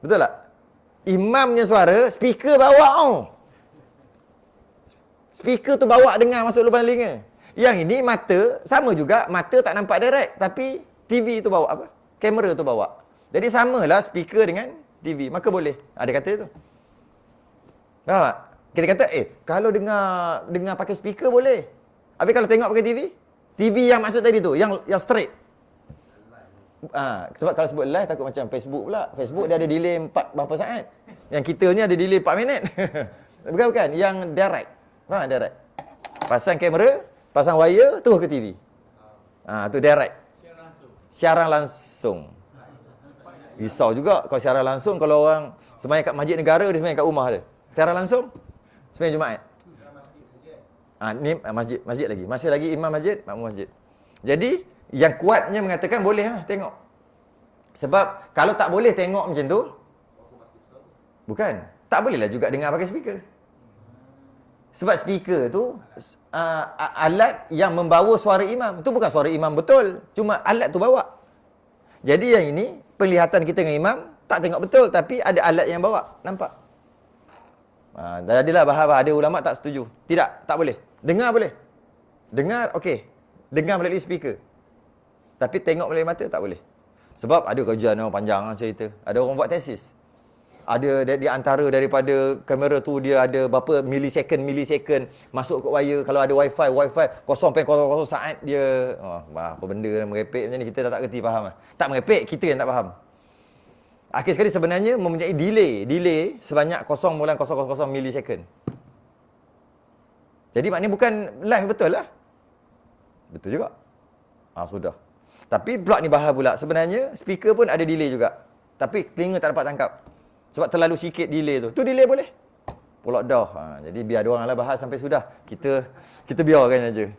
Betul tak? Imamnya suara, speaker bawa Speaker tu bawa dengar masuk lubang telinga. Yang ini mata, sama juga, mata tak nampak direct. Tapi TV tu bawa apa? Kamera tu bawa. Jadi samalah speaker dengan TV. Maka boleh. Ada kata tu. Faham tak? Kita kata, kalau dengar pakai speaker boleh. Tapi kalau tengok pakai TV, TV yang maksud tadi tu, yang straight. Sebab kalau sebut live takut macam Facebook pula. Facebook dia ada delay 4 berapa saat. Yang kita ni ada delay 4 minit. Bukan. Yang direct. Direct. Pasang kamera, pasang wire, terus ke TV. Tu direct. Siaran langsung. Risau juga kalau siaran langsung. Kalau orang sembahyang kat masjid negara, dia sembahyang kat rumah dia. Siaran langsung, sembahyang Jumaat. Ni masjid lagi. Masih lagi imam masjid, makmum masjid. Jadi yang kuatnya mengatakan boleh lah tengok. Sebab kalau tak boleh tengok macam tu, bukan, tak bolehlah juga dengar pakai speaker. Sebab speaker tu alat yang membawa suara imam. Tu bukan suara imam betul, cuma alat tu bawa. Jadi yang ini penglihatan kita dengan imam tak tengok betul, tapi ada alat yang bawa, nampak. Jadilah bahas ada ulama tak setuju. Tidak, tak boleh. Dengar boleh. Dengar okey. Dengar melalui speaker. Tapi tengok melalui mata tak boleh. Sebab ada kajian orang panjang cerita. Ada orang buat tesis. Ada di antara daripada kamera tu dia ada berapa millisecond masuk ke wire. Kalau ada wifi 0.00 saat dia apa benda merepek macam ni kita tak kerti faham. Tak merepek, kita yang tak faham. Akhir sekali sebenarnya mempunyai delay sebanyak 0.000 millisecond. Jadi maknanya bukan live betul lah. Betul juga. Sudah. Tapi pula ni bahas pula. Sebenarnya speaker pun ada delay juga. Tapi telinga tak dapat tangkap. Sebab terlalu sikit delay tu. Tu delay boleh. Pula dah. Jadi biar dia orang lah bahas sampai sudah. Kita biarkan aja.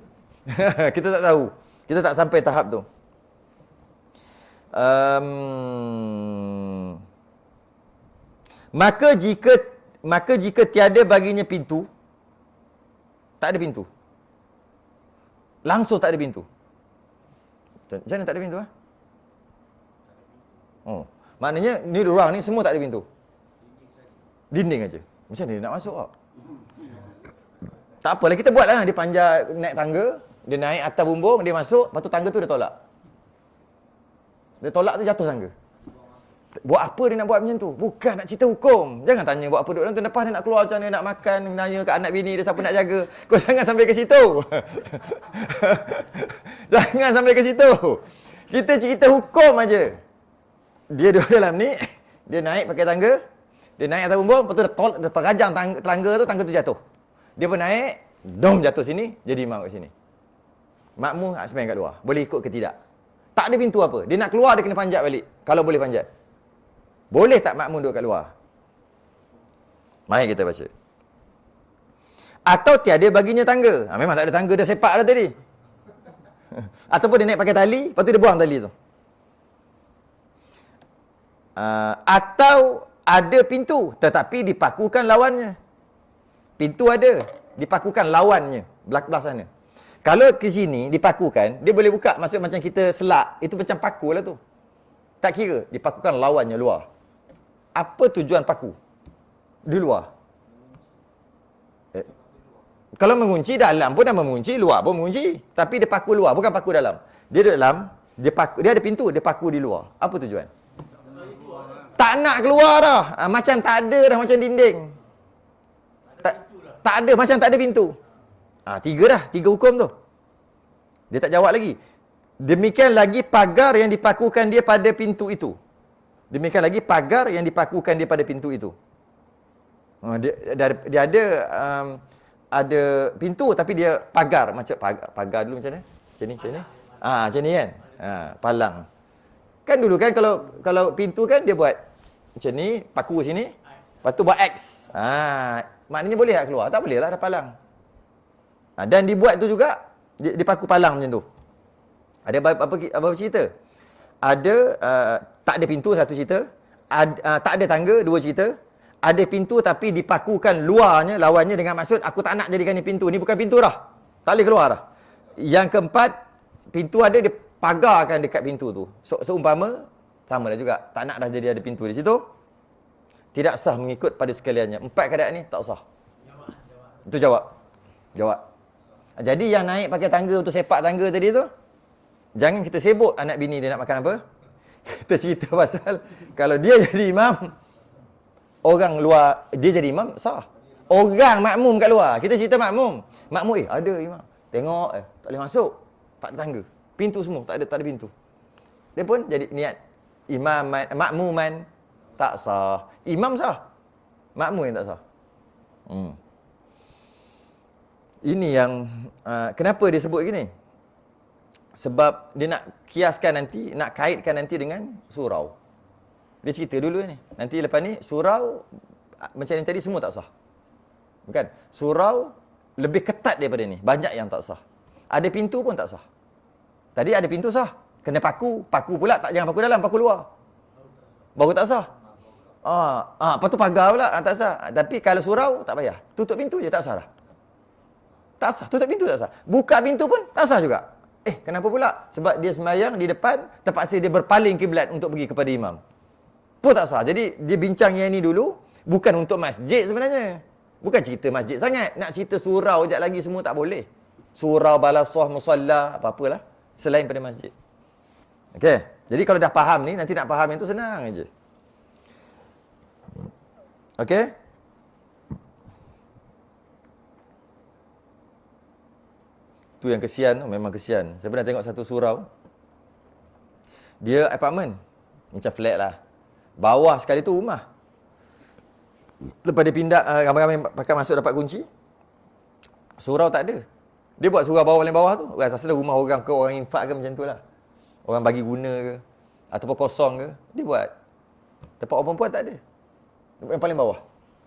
Kita tak tahu. Kita tak sampai tahap tu. Maka jika tiada baginya pintu, tak ada pintu. Langsung tak ada pintu. Macam mana tak ada pintu? Maknanya ni orang ni semua tak ada pintu. Dinding aja. Macam mana dia nak masuk tak? Tak apalah, kita buatlah. Dia panjat naik tangga, dia naik atas bumbung, dia masuk, lepas tu tangga tu dia tolak. Dia tolak tu jatuh tangga. Buat apa dia nak buat macam tu? Bukan nak cerita hukum. Jangan tanya buat apa duduk dalam tu. Lepas dia nak keluar macam mana, nak makan, nanya kat anak bini dia siapa nak jaga. Kau jangan sampai ke situ. Jangan sampai ke situ. Kita cerita hukum aja. Dia duduk dalam ni, dia naik pakai tangga, dia naik atas bumbung, lepas tu dia terajang tangga tu jatuh. Dia pun naik, dom jatuh sini, jadi imam kat sini. Makmum sembahyang kat luar. Boleh ikut ke tidak? Tak ada pintu apa. Dia nak keluar, dia kena panjat balik. Kalau boleh panjat. Boleh tak makmum duduk kat luar? Mari kita baca. Atau tiada baginya tangga. Memang tak ada tangga, dah sepak dah tadi. Ataupun dia naik pakai tali, lepas tu dia buang tali tu. Atau ada pintu, tetapi dipakukan lawannya. Pintu ada, dipakukan lawannya, belah sana. Kalau ke sini dipakukan, dia boleh buka. Maksud macam kita selak, itu macam paku lah tu. Tak kira, dipakukan lawannya luar. Apa tujuan paku? Di luar. Kalau mengunci, dalam pun dah mengunci, luar pun mengunci. Tapi dia paku luar, bukan paku dalam. Dia duduk dalam, dia ada pintu, dia paku di luar. Apa tujuan? Tak nak keluar dah. Macam tak ada dah, macam dinding. Tak ada, macam tak ada pintu. Tiga hukum tu. Dia tak jawab lagi. Demikian lagi pagar yang dipakukan dia pada pintu itu. Demikian lagi pagar yang dipakukan dia pada pintu itu. Dia ada pintu tapi dia pagar. Macam pagar dulu macam mana? Macam ni. Macam ni kan? Palang. Kan dulu kan kalau pintu kan dia buat macam ni, paku sini. Lepas tu buat X. Maknanya boleh tak keluar? Tak boleh lah, ada palang. Dan dibuat tu juga, dipaku palang macam tu. Ada apa cerita? Ada, tak ada pintu, satu cerita. Tak ada tangga, dua cerita. Ada pintu tapi dipakukan luarnya, lawannya dengan maksud, aku tak nak jadikan ni pintu. Ni bukan pintu dah. Tak boleh keluar dah. Yang keempat, pintu ada, dia pagarkan dekat pintu tu. Seumpama, sama lah juga. Tak nak dah jadi ada pintu di situ. Tidak sah mengikut pada sekaliannya. Empat keadaan ni tak sah. Itu jawab. Jadi yang naik pakai tangga untuk sepak tangga tadi tu, jangan kita sibuk anak bini dia nak makan apa. Kita cerita pasal kalau dia jadi imam, orang luar dia jadi imam, sah. Orang makmum kat luar, kita cerita makmum. Makmum ada imam. Tengok tak boleh masuk. Tak ada tangga. Pintu semua tak ada pintu. Dia pun jadi niat makmuman tak sah. Imam sah. Makmum yang tak sah. Ini yang kenapa dia sebut gini? Sebab dia nak kiaskan nanti, nak kaitkan nanti dengan surau. Dia cerita dulu ni. Nanti lepas ni surau macam yang tadi semua tak sah. Bukan? Surau lebih ketat daripada ni. Banyak yang tak sah. Ada pintu pun tak sah. Tadi ada pintu sah. Kena paku pula jangan paku dalam, paku luar. Baru tak sah. Lepas tu pagar pula tak sah. Tapi kalau surau tak payah. Tutup pintu je tak sah dah. Tak sah. Tutup pintu tak sah. Buka pintu pun tak sah juga. Kenapa pula? Sebab dia sembahyang di depan, terpaksa dia berpaling kiblat untuk pergi kepada imam. Pun tak sah. Jadi dia bincang yang ni dulu, bukan untuk masjid sebenarnya. Bukan cerita masjid sangat. Nak cerita surau sekejap lagi semua tak boleh. Surau, balasah, musalla, apa-apalah. Selain pada masjid. Okey. Jadi kalau dah faham ni, nanti nak faham yang tu senang aja. Okey? Tu yang kesian tu, memang kesian. Saya pernah tengok satu surau. Dia apartment. Macam flat lah. Bawah sekali tu rumah. Lepas dia pindah, ramai-ramai pakai masuk dapat kunci. Surau tak ada. Dia buat surau bawah paling bawah tu. Asal rumah orang ke, orang infak ke macam tu lah. Orang bagi guna ke. Ataupun kosong ke. Dia buat. Tempat orang perempuan tak ada. Yang paling bawah.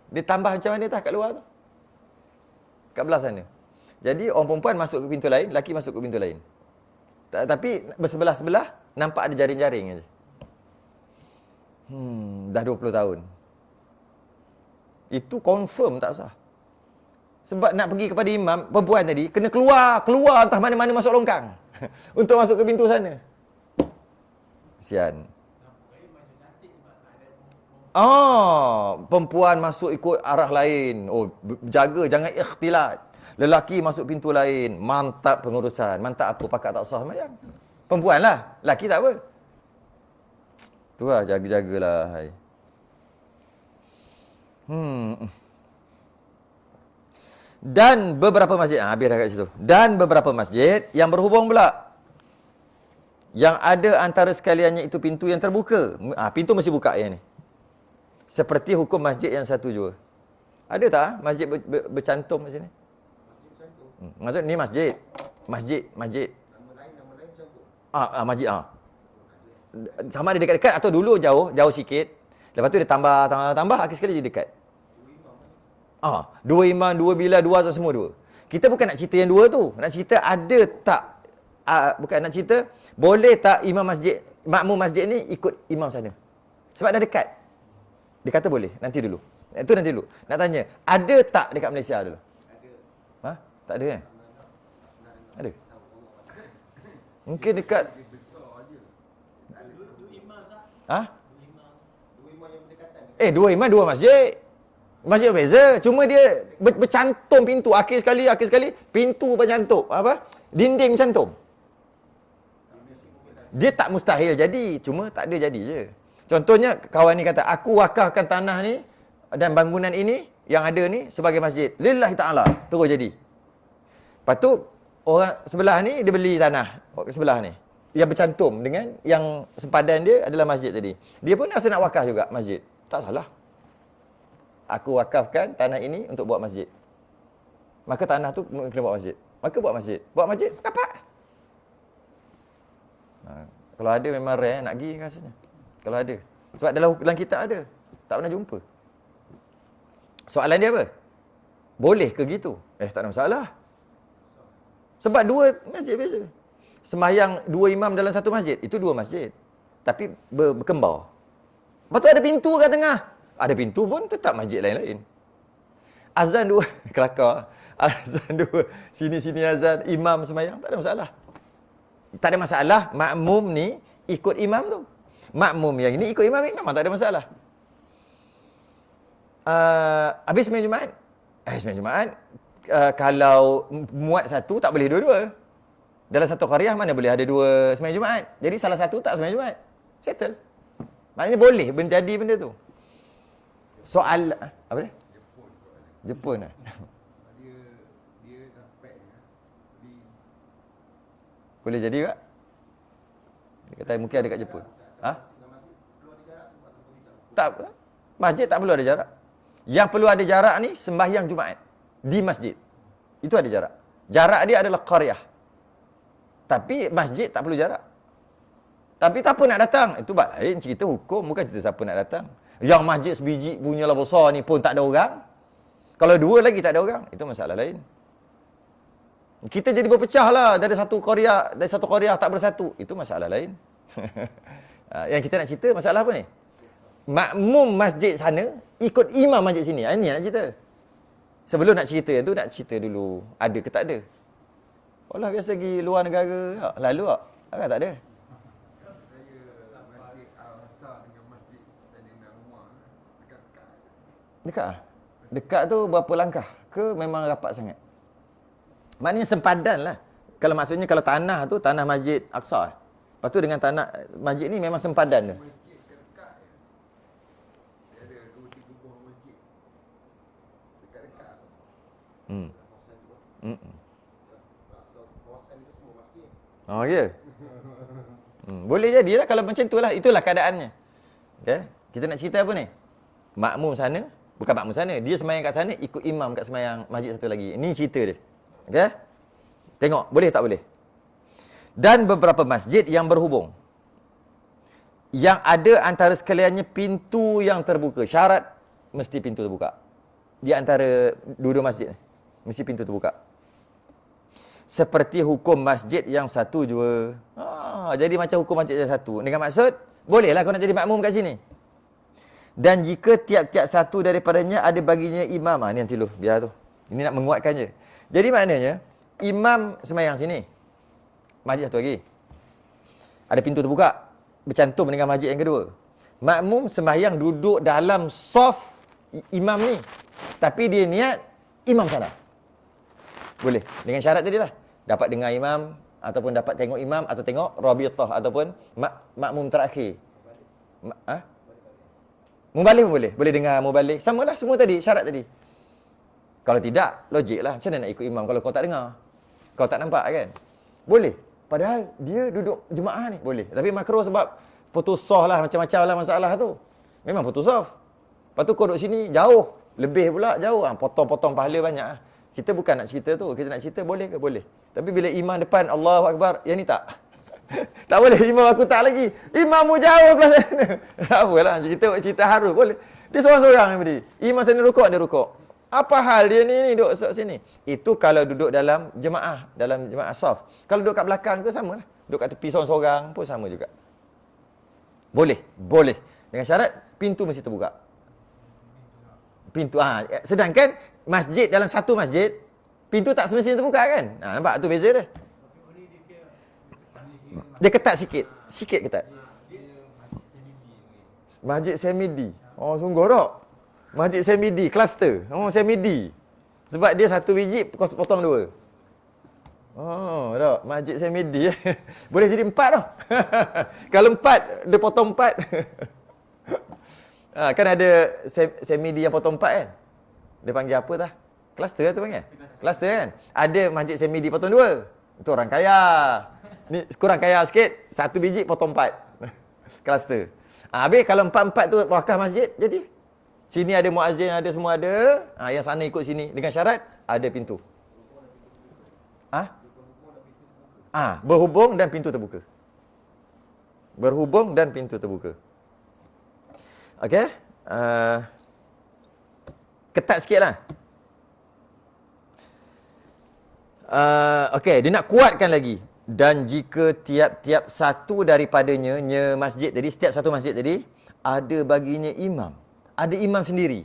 Dia tambah macam mana kat luar tu. Kat belah sana. Jadi orang perempuan masuk ke pintu lain, lelaki masuk ke pintu lain. Tapi bersebelah-sebelah, nampak ada jaring-jaring aja. Dah 20 tahun. Itu confirm tak sah. Sebab nak pergi kepada imam, perempuan tadi, kena keluar entah mana-mana masuk longkang. Untuk masuk ke pintu sana. Kesian. Perempuan masuk ikut arah lain. Jaga, jangan ikhtilat. Lelaki masuk pintu lain. Mantap pengurusan. Mantap apa? Pakak tak sah semayang. Perempuan lah. Lelaki tak apa. Tu lah, jaga-jagalah. Hai. Dan beberapa masjid. Habis dah kat situ. Dan beberapa masjid yang berhubung pula. Yang ada antara sekaliannya itu pintu yang terbuka. Pintu mesti buka yang ni. Seperti hukum masjid yang satu jua. Ada tak masjid bercantum macam ni? Maksud ni masjid. Masjid. Nama lain bercantum. Masjid. Sama ada dekat-dekat atau dulu jauh sikit. Lepas tu dia tambah, akhir sekali jadi dekat. Dua imam, dua bilal, dua azan, semua dua. Kita bukan nak cerita yang dua tu. Nak cerita ada tak, bukan nak cerita, boleh tak imam masjid, makmum masjid ni ikut imam sana. Sebab dah dekat. Dia kata boleh, nanti dulu. Itu nanti dulu. Nak tanya, ada tak dekat Malaysia dulu? Ada. Tak ada kan? Ada. Mungkin dekat dua imam, dua masjid. Masjid berbeza. Cuma dia bercantum pintu. Akhir sekali, pintu bercantum. Dinding bercantum. Dia tak mustahil jadi. Cuma tak ada jadi je. Contohnya, kawan ni kata, aku wakafkan tanah ni dan bangunan ini, yang ada ni, sebagai masjid. Lillahi ta'ala. Terus jadi. Lepas tu, orang sebelah ni, dia beli tanah. Sebelah ni. Yang bercantum dengan yang sempadan dia adalah masjid tadi. Dia pun rasa nak wakaf juga masjid. Tak salah. Aku wakafkan tanah ini untuk buat masjid. Maka tanah tu kena buat masjid. Maka buat masjid. Buat masjid, dapat. Kalau ada memang rare nak pergi rasanya. Kalau ada. Sebab dalam kitab ada. Tak pernah jumpa. Soalan dia apa? Boleh ke gitu? Tak ada masalah. Sebab dua masjid biasa. Sembahyang dua imam dalam satu masjid, itu dua masjid. Tapi berkembar. Lepas tu ada pintu kat tengah. Ada pintu pun tetap masjid lain-lain. Azan dua, kelakar. Azan dua, sini-sini azan, imam sembahyang, tak ada masalah. Tak ada masalah, makmum ni ikut imam tu. Makmum yang ini ikut imam ni, memang tak ada masalah. Habis sembahyang Jumaat? Sembahyang Jumaat, kalau muat satu, tak boleh dua-dua. Dalam satu qaryah mana boleh ada dua sembahyang Jumaat. Jadi salah satu tak sembahyang Jumaat. Settle. Maknanya boleh jadi benda tu. Soal apa dia? Jepun lah. Dia dah pack di boleh jadi tak? Dia kata mungkin ada kat Jepun. Tak. Masjid tak perlu ada jarak. Yang perlu ada jarak ni sembahyang Jumaat di masjid. Itu ada jarak. Jarak dia adalah qaryah. Tapi masjid tak perlu jarak. Tapi tak apa nak datang. Itu bab lain, cerita hukum, bukan cerita siapa nak datang. Yang masjid sebiji punyalah besar ni pun tak ada orang. Kalau dua lagi tak ada orang, itu masalah lain. Kita jadi berpecah lah dari satu Korea tak bersatu. Itu masalah lain. Yang kita nak cerita masalah apa ni? Makmum masjid sana ikut imam masjid sini. Ini nak cerita. Sebelum nak cerita tu, nak cerita dulu ada ke tak ada. Walah biasa pergi luar negara, lalu tak? Takkan tak ada. Dekat ah? Dekat tu berapa langkah? Ke memang rapat sangat? Maknanya sempadan lah. Kalau maksudnya kalau tanah tu, tanah Masjid Aqsa. Lepas tu dengan tanah masjid ni memang sempadan tu. Oh ya. Boleh jadilah kalau macam tu lah. Itulah keadaannya. Okay? Kita nak cerita apa ni? Makmum sana, bukan makmum sana. Dia sembahyang kat sana, ikut imam kat sembahyang masjid satu lagi. Ini cerita dia. Okay? Tengok, boleh tak boleh? Dan beberapa masjid yang berhubung. Yang ada antara sekaliannya pintu yang terbuka. Syarat, mesti pintu terbuka. Di antara dua-dua masjid, mesti pintu terbuka. Seperti hukum masjid yang satu jua. Jadi macam hukum masjid yang satu. Dengan maksud, bolehlah kau nak jadi makmum kat sini. Dan jika tiap-tiap satu daripadanya ada baginya imam. Ni nanti dulu, biar tu. Ini nak menguatkan je. Jadi maknanya, imam sembahyang sini. Masjid satu lagi. Ada pintu terbuka. Bercantum dengan masjid yang kedua. Makmum sembahyang duduk dalam saf imam ni. Tapi dia niat imam sana. Boleh. Dengan syarat tadi lah. Dapat dengar imam, ataupun dapat tengok imam, atau tengok Rabitah, ataupun makmum terakhir. Mubalik pun boleh. Boleh dengar mubalik. Sama lah semua tadi, syarat tadi. Kalau tidak, logik lah. Macam mana nak ikut imam kalau kau tak dengar? Kau tak nampak kan? Boleh. Padahal dia duduk jemaah ni. Boleh. Tapi makruh sebab putus saf lah, macam-macam lah masalah tu. Memang putus saf. Lepas tu kau duduk sini, jauh. Lebih pula, jauh. Potong-potong pahala banyak lah. Kita bukan nak cerita tu. Kita nak cerita boleh ke? Boleh. Tapi bila imam depan, Allahu Akbar, yang ni tak. Tak boleh. Imam aku tak lagi. Imammu jauh belah sana. Tak apalah. Cerita haru. Boleh. Dia seorang-seorang yang berdiri. Imam sana rukuk, dia rukuk. Apa hal dia ni duduk sini? Itu kalau duduk dalam jemaah saf. Kalau duduk kat belakang tu samalah. Duduk kat tepi seorang-seorang pun sama juga. Boleh. Dengan syarat pintu mesti terbuka. Sedangkan masjid, dalam satu masjid, pintu tak semestinya terbuka kan? Nampak tu beza dia. Dia ketat sikit. Sikit ketat. Masjid Semidi. Oh, sungguh tak? Masjid Semidi, kluster. Oh, Semidi. Sebab dia satu biji potong dua. Oh, tak. Masjid Semidi. Boleh jadi 4 tau. Kalau 4, dia potong 4. Kan ada Semidi yang potong 4 kan? Dia panggil apa tah? Kluster tu panggil? Kluster kan? Ada Masjid Semidi potong 2. Itu orang kaya. Ni kurang kaya sikit, satu biji potong 4. Kluster. Habis kalau 4-4 tu wakaf masjid, jadi sini ada muazzin, ada semua ada. Yang sana ikut sini. Dengan syarat, ada pintu. Berhubung dan pintu terbuka. Berhubung dan pintu terbuka. Okey. Ketat sikit lah. Okey, dia nak kuatkan lagi. Dan jika tiap-tiap satu daripadanya, masjid tadi, setiap satu masjid tadi, ada baginya imam. Ada imam sendiri.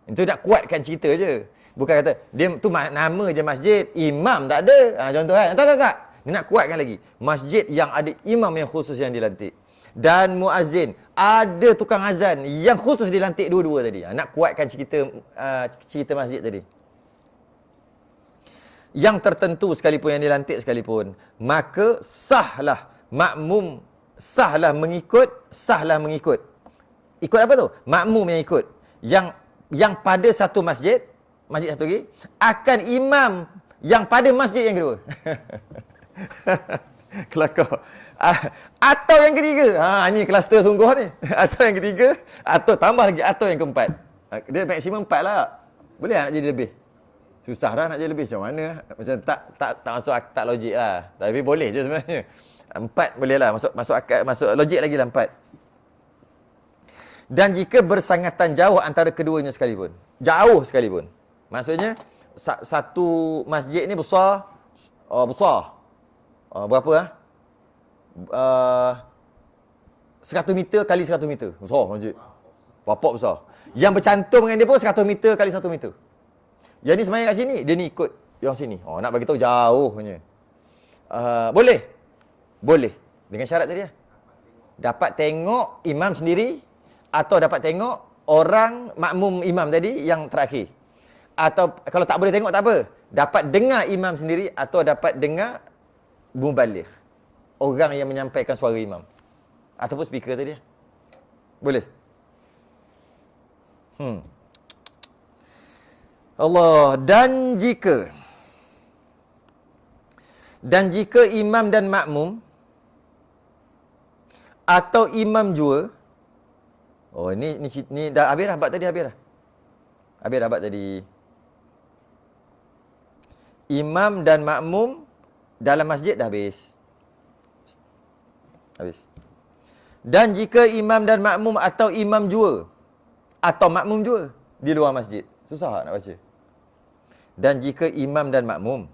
Itu nak kuatkan cerita je. Bukan kata, dia tu nama je masjid, imam tak ada. Contoh kan? Tak. Dia nak kuatkan lagi. Masjid yang ada imam yang khusus yang dilantik. Dan muazzin. Ada tukang azan yang khusus dilantik dua-dua tadi. Nak kuatkan cerita masjid tadi. Yang tertentu sekalipun, yang dilantik sekalipun, maka sahlah makmum, sahlah mengikut. Ikut apa tu? Makmum yang ikut. Yang pada satu masjid satu lagi, akan imam yang pada masjid yang kedua. Kelakar. Atau yang ketiga. Ni kluster sungguh ni. Atau yang ketiga, atau tambah lagi, atau yang keempat. Dia maksimum 4 lah. Boleh nak jadi lebih? Susah dah nak jadi lebih, macam mana? Macam tak masuk tak logik lah. Tapi boleh je sebenarnya. 4 boleh lah, masuk logik lagi lah 4. Dan jika bersangatan jauh antara keduanya sekalipun. Jauh sekalipun. Maksudnya satu masjid ni besar. Berapa lah? 100 meter kali 100 meter. Besar masjid. Bapak besar. Yang bercantum dengan dia pun 100 meter kali 1 meter. Yang ni semayang kat sini, dia ni ikut yang sini. Nak bagi tahu jauh punya. Boleh. Dengan syarat tadi lah. Dapat tengok imam sendiri, atau dapat tengok orang makmum imam tadi yang terakhir. Atau kalau tak boleh tengok tak apa. Dapat dengar imam sendiri, atau dapat dengar mubaligh. Orang yang menyampaikan suara imam. Ataupun speaker tadi. Boleh. Allah. Dan jika imam dan makmum atau imam jua. Ni dah habis dah bab tadi, habis dah bab tadi. Imam dan makmum dalam masjid dah habis. Dan jika imam dan makmum atau imam jua atau makmum jua di luar masjid. Susah nak baca. Dan jika imam dan makmum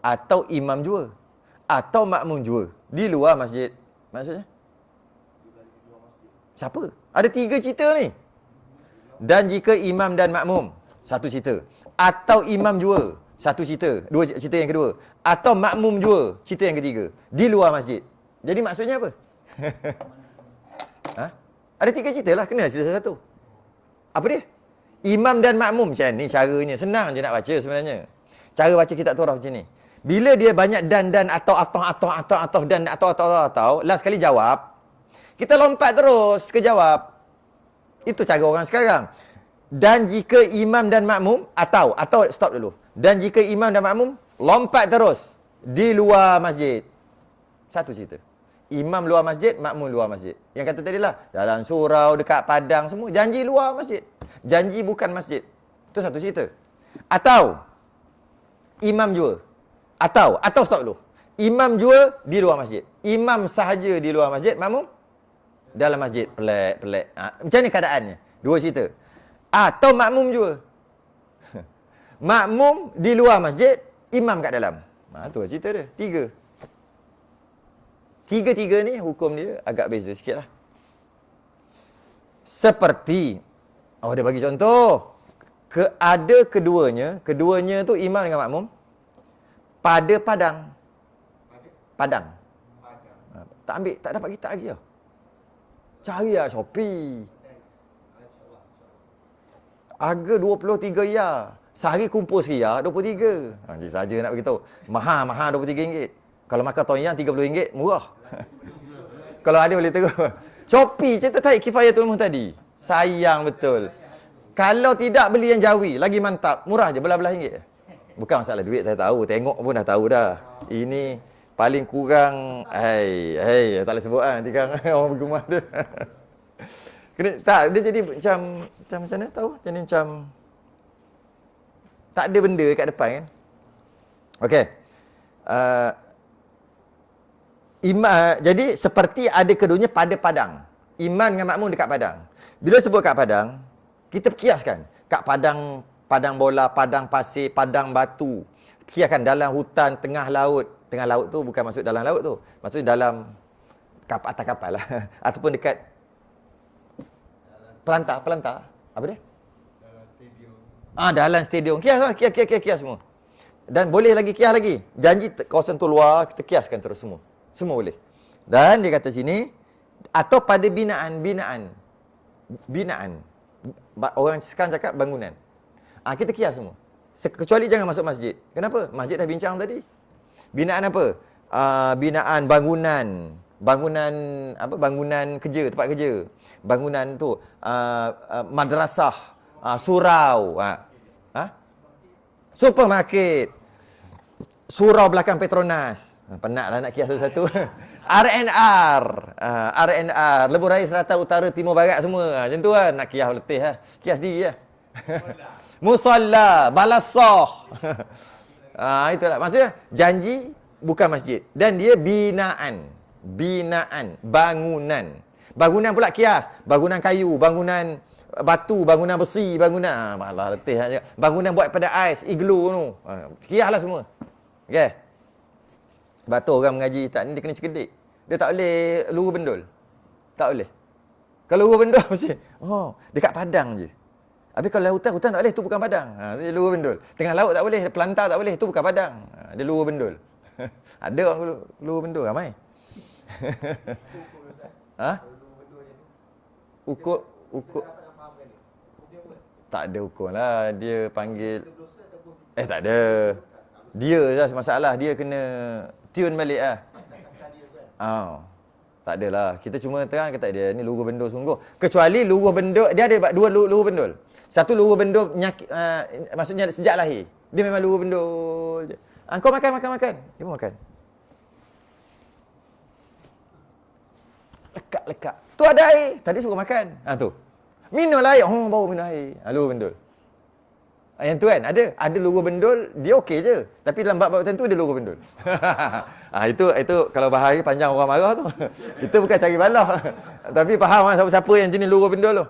atau imam jua atau makmum jua di luar masjid. Maksudnya? Siapa? Ada 3 cerita ni. Dan jika imam dan makmum, satu cerita. Atau imam jua, satu cerita. 2 cerita yang kedua. Atau makmum jua, cerita yang ketiga. Di luar masjid. Jadi maksudnya apa? Ada 3 cerita lah. Kenalah cerita satu. Apa dia? Imam dan makmum macam ni caranya. Senang je nak baca sebenarnya. Cara baca kitab Torah macam ni. Bila dia banyak dan atau dan atau last kali jawab, kita lompat terus ke jawab. Itu cara orang sekarang. Dan jika imam dan makmum atau stop dulu. Dan jika imam dan makmum lompat terus di luar masjid. Satu cerita. Imam luar masjid, makmum luar masjid. Yang kata tadi lah, dalam surau, dekat padang semua, janji luar masjid. Janji bukan masjid. Itu satu cerita. Atau imam jua. Atau stop dulu. Imam jua di luar masjid. Imam sahaja di luar masjid, makmum dalam masjid. Pelik. Macam ni keadaannya. 2 cerita. Atau makmum jua. Makmum di luar masjid, imam kat dalam. Tu lah cerita dia. 3. Tiga-tiga ni hukum dia agak beza sikit lah. Seperti, dia bagi contoh. Ada keduanya tu imam dengan makmum pada padang. Padang. Tak ambil, tak dapat kita lagi lah. Cari lah Shopee. Harga 23 riyal. Sehari kumpul seria 23. Jadi saja nak beritahu. Mahal 23 ringgit. Kalau makan toyang 30 ringgit, murah. Kalau ada boleh terus. Shopee, saya tertarik Kifayatul Muhtadi. Sayang betul. Kalau tidak beli yang Jawi, lagi mantap. Murah je, belah-belah ringgit. Bukan masalah duit, saya tahu. Tengok pun dah tahu dah. Ini paling kurang, tak boleh sebut lah. Nanti kan orang bergumah dia. Dia jadi macam mana tahu? Jadi macam tak ada benda kat depan kan. Okey. Jadi seperti ada keduanya pada padang. Imam dengan makmum dekat padang. Bila sebut kat padang, kita kiaskan kat padang bola, padang pasir, padang batu. Kiaskan dalam hutan, tengah laut. Tengah laut tu bukan maksud dalam laut tu. Maksudnya dalam atas kapal lah. Ataupun dekat pelantar. Apa dia? Dalam stadium. Kias lah, kias semua. Dan boleh lagi kias lagi. Janji kawasan tu luar, kita kiaskan terus semua. Semua boleh. Dan dia kata sini, atau pada binaan. Orang sekarang cakap bangunan. Kita kias semua. Kecuali jangan masuk masjid. Kenapa? Masjid dah bincang tadi. Binaan apa? Binaan bangunan. Bangunan kerja, tempat kerja. Bangunan tu madrasah, surau, supermarket, surau belakang Petronas. Penatlah nak kias satu-satu. RNR, Lebuh Raya Serata Utara Timur Barat semua. Macam tu kan. Nak kias letih lah. Kias diri lah. Musalla, balasah. Itulah. Maksudnya, janji bukan masjid. Dan dia binaan. Bangunan. Bangunan pula kias. Bangunan kayu, bangunan batu, bangunan besi, bangunan... malah letih aja. Bangunan buat pada ais, iglo tu. Kias lah semua. Okay. Sebab tu orang mengaji tak ni dia kena cerdik. Dia tak boleh luruh bendul. Tak boleh. Kalau luruh bendul mesti, dekat padang je. Habis kalau hutan tak boleh, tu bukan padang. Dia luruh bendul. Tengah laut tak boleh, pelantar tak boleh, tu bukan padang. Dia luruh bendul. Ada orang luruh bendul ramai. Ukur tak ada ukur lah. Dia panggil tak ada. Dia lah masalah. Dia kena tune balik lah. Tak adalah. Kita cuma terang kata dia ni luruh bendul sungguh. Kecuali luruh bendul, dia ada dua luruh bendul. Satu luruh bendul maksudnya sejak lahir. Dia memang luruh bendul je. Kau makan. Dia pun makan. Lekat. Tu ada air. Tadi suruh makan. Tu. Minumlah air. Baru minum air. Luruh bendul. Yang tu kan, ada luruh bendul, dia okey je. Tapi dalam bab-bab tertentu, dia luruh bendul. Itu kalau bahari panjang orang marah tu. Itu bukan cari balah. Tapi faham lah siapa yang jenis luruh bendul tu.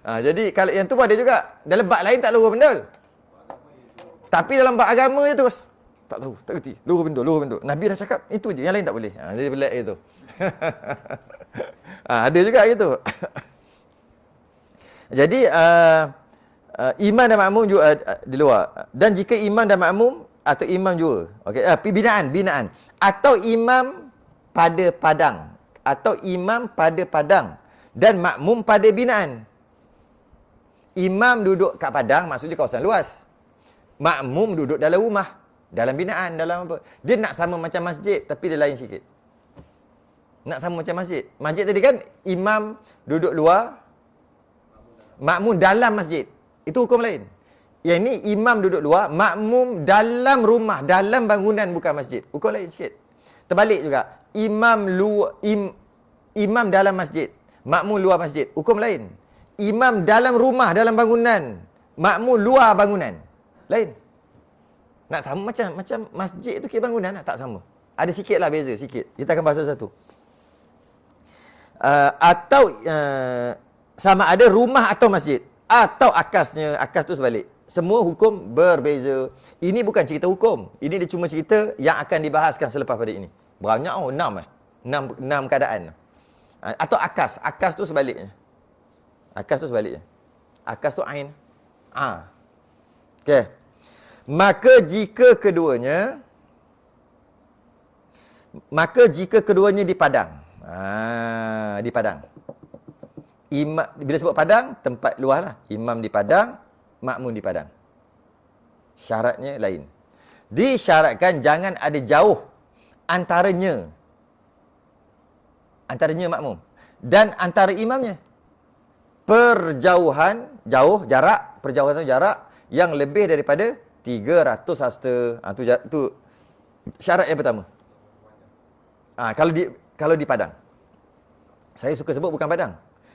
Jadi, kalau yang tu pun ada juga. Dalam bab lain tak luruh bendul. Tapi dalam bab agama je terus. Tak tahu, tak kerti. Luruh bendul. Nabi dah cakap, itu je. Yang lain tak boleh. Jadi belak itu. Ada juga gitu. Jadi, imam dan makmum juga di luar. Dan jika imam dan makmum atau imam juga. Okey, binaan. Atau imam pada padang dan makmum pada binaan. Imam duduk kat padang maksudnya kawasan luas. Makmum duduk dalam rumah, dalam binaan, dalam apa? Dia nak sama macam masjid tapi dia lain sikit. Nak sama macam masjid. Masjid tadi kan imam duduk luar, makmum dalam masjid. Itu hukum lain. Yang ni imam duduk luar, makmum dalam rumah, dalam bangunan bukan masjid. Hukum lain sikit. Terbalik juga. Imam dalam masjid, makmum luar masjid. Hukum lain. Imam dalam rumah, dalam bangunan, makmum luar bangunan. Lain. Nak sama macam masjid tu kira bangunan tak sama. Ada sikitlah beza sikit. Kita akan bahas satu. Atau sama ada rumah atau masjid. Atau akasnya, akas tu sebalik. semua hukum berbeza. Ini bukan cerita hukum. Ini dia cuma cerita yang akan dibahaskan selepas pada ini. Banyak 6 keadaan. Atau akas. Akas tu sebaliknya. Akas tu ain. Okey. Maka jika keduanya di padang. Di padang. Bila sebut padang, tempat luas lah. Imam di padang, makmum di padang. Syaratnya lain. Disyaratkan jangan ada jauh antaranya makmum dan antara imamnya. Perjauhan jarak yang lebih daripada 300 hasta. Tu syarat yang pertama. Kalau di padang. Saya suka sebut bukan padang.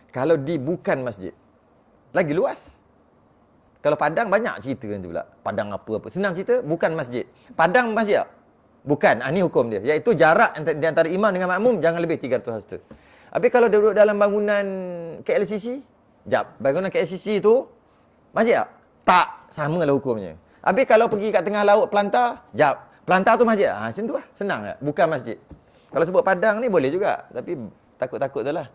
Kalau di bukan masjid. Lagi luas. Kalau padang banyak cerita nanti pula. Padang apa-apa. Senang cerita, bukan masjid. Padang masjid tak? Bukan. Ini hukum dia. Iaitu jarak di antara imam dengan makmum jangan lebih 300 hasta. Habis kalau duduk dalam bangunan KLCC, bangunan KLCC tu masjid tak? Tak. Sama lah hukumnya. Habis kalau pergi kat tengah laut Pelantar, Pelantar tu masjid. Macam tu lah. Senang tak? Bukan masjid. Kalau sebut padang ni boleh juga. Tapi takut-takut tu lah.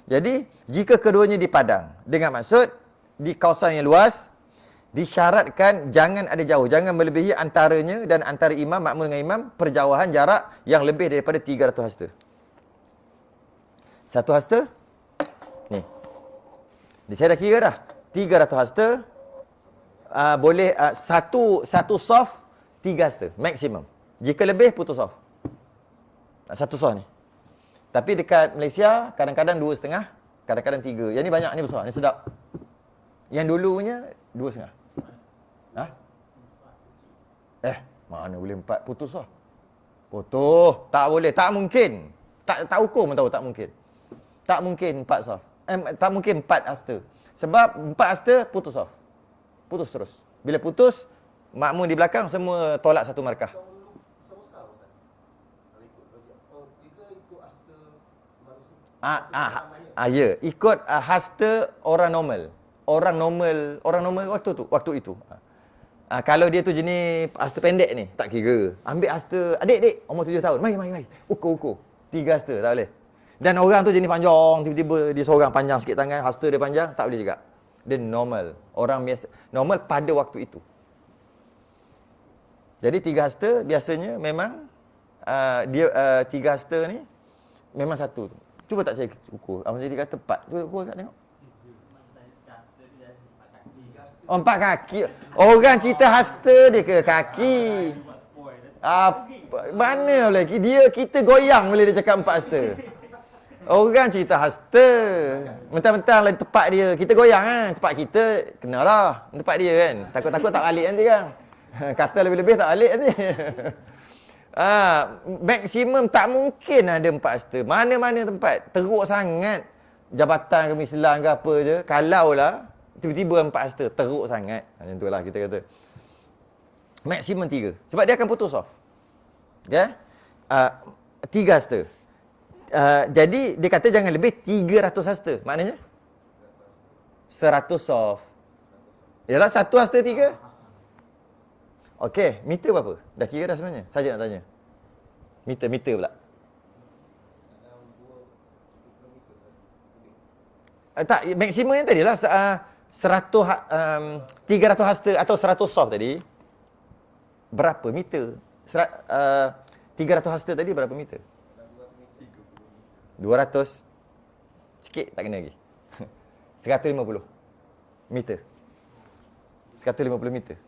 Jadi, jika keduanya di padang, dengan maksud di kawasan yang luas, disyaratkan jangan ada jauh. Jangan melebihi antaranya dan antara imam, makmum dengan imam, perjauhan jarak yang lebih daripada 300 hasta. 1 hasta, ni. Saya dah kira dah. 300 hasta, boleh satu soft 3 hasta, maksimum. Jika lebih, putus soft. 1 soft ni. Tapi dekat Malaysia, kadang-kadang 2,5, kadang-kadang 3. Yang ni banyak, ni besar, ni sedap. Yang dulunya 2,5. Mana boleh 4, putus lah. Putus, tak boleh, tak mungkin. Tak hukum pun tahu, tak mungkin. Tak mungkin 4 soft. Tak mungkin 4 hasta. Sebab 4 hasta, putus soft. Putus terus. Bila putus, makmum di belakang semua tolak satu markah. Ya, ikut hasta orang normal. Orang normal waktu itu. Kalau dia tu jenis hasta pendek ni, tak kira. Ambil hasta, adik, umur 7 tahun. Mai. Ukur. 3 hasta, tak boleh. Dan orang tu jenis panjang, tiba-tiba dia seorang panjang sikit tangan, hasta dia panjang, tak boleh juga. Dia normal. Orang biasa, normal pada waktu itu. Jadi 3 hasta biasanya memang, dia 3 hasta ni, memang satu tu. Cuba tak saya ukur. Abang jadi kata 4. Cuba ukur kat tengok. 4 kaki. Orang cerita hasta dia ke kaki. Mana boleh? Kita goyang boleh dia cakap 4 hasta. Orang cerita hasta. Mentang-mentang lah tempat dia. Kita goyang kan. Tempat kita, kenalah. Tempat dia kan. Takut-takut tak balik nanti kan. Kata lebih-lebih tak balik nanti. Maksimum tak mungkin ada 4 hasta. Mana-mana tempat. Teruk sangat. Jabatan ke Islam ke apa je. Kalau lah, tiba-tiba 4 hasta. Teruk sangat. Macam tu lah kita kata. Maksimum 3. Sebab dia akan putus off. Okay? 3 hasta. Jadi, dia kata jangan lebih 300 hasta. Maknanya? 100 soft. Yalah, 1 hasta 3. Okey, meter berapa? Dah kira dah sebenarnya. Saja nak tanya. Meter pula. Tak, maksimum yang tadi lah 300 hasta atau 100 soft tadi. Berapa meter? 300 hasta tadi berapa meter? 200. Sikit tak kena lagi. 150 meter. 150 meter.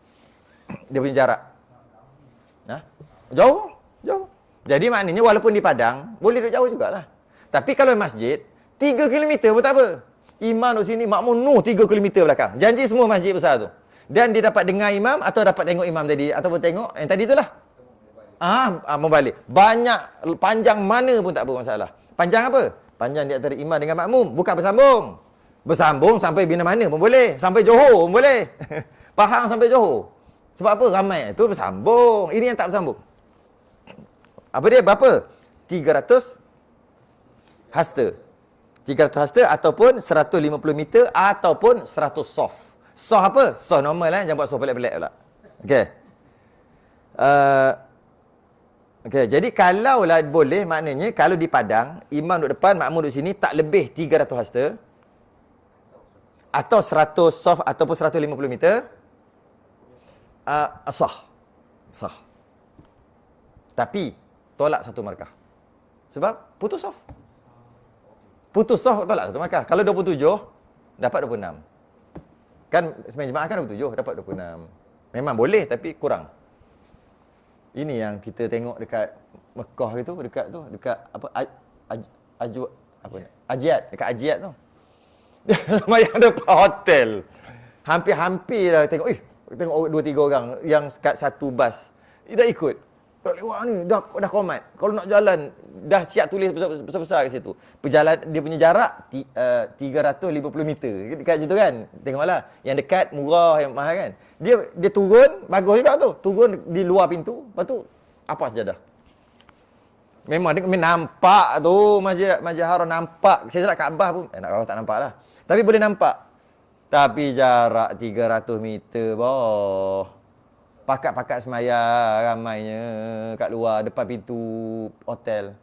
Dia punya jarak. Jauh. Jadi maknanya walaupun di padang, boleh duduk jauh jugalah. Tapi kalau masjid, 3 km pun tak apa. Imam duduk sini, makmum 3 km belakang. Janji semua masjid besar tu. Dan dia dapat dengar imam atau dapat tengok imam tadi. Ataupun tengok yang tadi tu lah. Membalik. Banyak, panjang mana pun tak apa masalah. Panjang apa? Panjang di antara imam dengan makmum. Bukan bersambung. Bersambung sampai bila mana pun boleh. Sampai Johor pun boleh. Pahang sampai Johor. Sebab apa? Ramai. Itu bersambung. Ini yang tak bersambung. Apa dia? Berapa? 300 hasta. 300 hasta ataupun 150 meter ataupun 100 soft. Soh apa? Soh normal lah. Jangan buat soh pelik-pelik pula. Okey. Okey, jadi kalaulah boleh, maknanya kalau di padang, imam duduk depan, makmum duduk sini, tak lebih 300 hasta atau 100 sof ataupun 150 meter, sah. Sah. Tapi tolak satu markah. Sebab putus sof. Putus sof tolak satu markah. Kalau 27 dapat 26. Kan sembahyang jemaah kan 27 dapat 26. Memang boleh tapi kurang. Ini yang kita tengok dekat Mekah itu, dekat apa Ajiat, dekat Ajiat tu. Dia sembahyang depan hotel. Hampir-hampir dah tengok, tengok 2-3 orang yang kat satu bas. Dia dah ikut. Dah lewat ni, dah komat. Kalau nak jalan, dah siap tulis besar-besar kat situ. Perjalanan dia punya jarak 350 meter. Dekat situ kan. Tengoklah. Yang dekat murah, yang mahal kan. Dia turun, bagus juga tu. Turun di luar pintu, lepas tu apa sejadah. Memang dia nampak tu Masjid Haram nampak. Saya nak Kaabah pun nak tak nampak lah. Tapi boleh nampak. Tapi jarak 300 meter boh. Pakat-pakat semaya ramainya kat luar depan pintu hotel.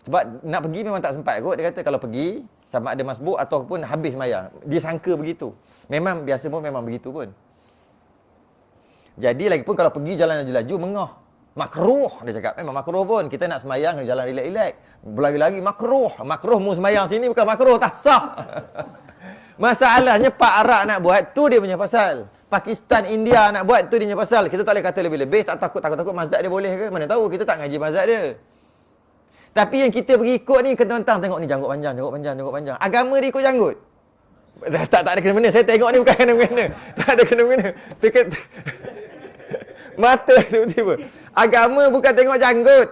Sebab nak pergi memang tak sempat kot. Dia kata kalau pergi sama ada masbuk ataupun habis semaya. Dia sangka begitu. Memang biasa pun memang begitu pun. Jadi lagi pun kalau pergi jalan laju-laju mengoh. Makruh dia cakap. Memang makruh pun. Kita nak semayang jalan relax-relax. Lagi-lagi makruh. Makruh mu semayang sini bukan makruh. Tak sah. Masalahnya Pak Arab nak buat tu dia punya pasal. Pakistan, India nak buat tu dia punya pasal. Kita tak boleh kata lebih-lebih. Tak takut mazhab dia boleh ke? Mana tahu. Kita tak ngaji mazhab dia. Tapi yang kita pergi ikut ni kentang-kentang tengok ni janggut panjang. Agama dia ikut janggut. Tak ada kena-mena. Saya tengok ni bukan kena-mena. Tak ada kena-mena. Mata tiba-tiba. Agama bukan tengok janggut.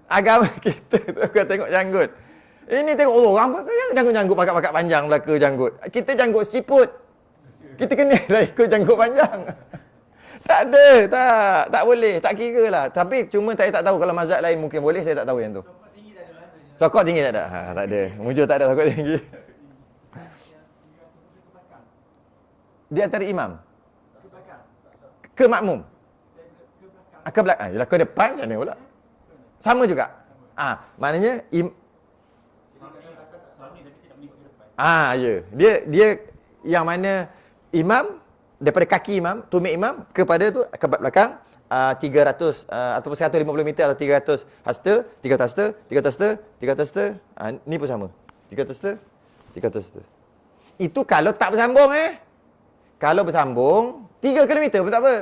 Agama kita tu bukan tengok janggut. Ini tengok orang yang janggut pakat-pakat panjang belaka janggut. Kita janggut siput. Kita kena lah ikut janggut panjang. Tak ada, tak boleh, tak kira lah. Tapi cuma saya tak tahu kalau mazhab lain mungkin boleh, saya tak tahu yang tu. Sokok tinggi tak ada? Tak ada. Mujur tak ada sokok tinggi. Di antara imam. Ke makmum. Ke belakang. Yalah ke depan macam mana pula? Sama juga. Maknanya ya. Dia yang mana imam daripada kaki imam, tumit imam kepada tu ke belakang 300 ataupun 150 meter atau 300 hasta, 300 hasta. Ni pun sama. 300 hasta. Itu kalau tak bersambung Kalau bersambung 3 km pun tak apa.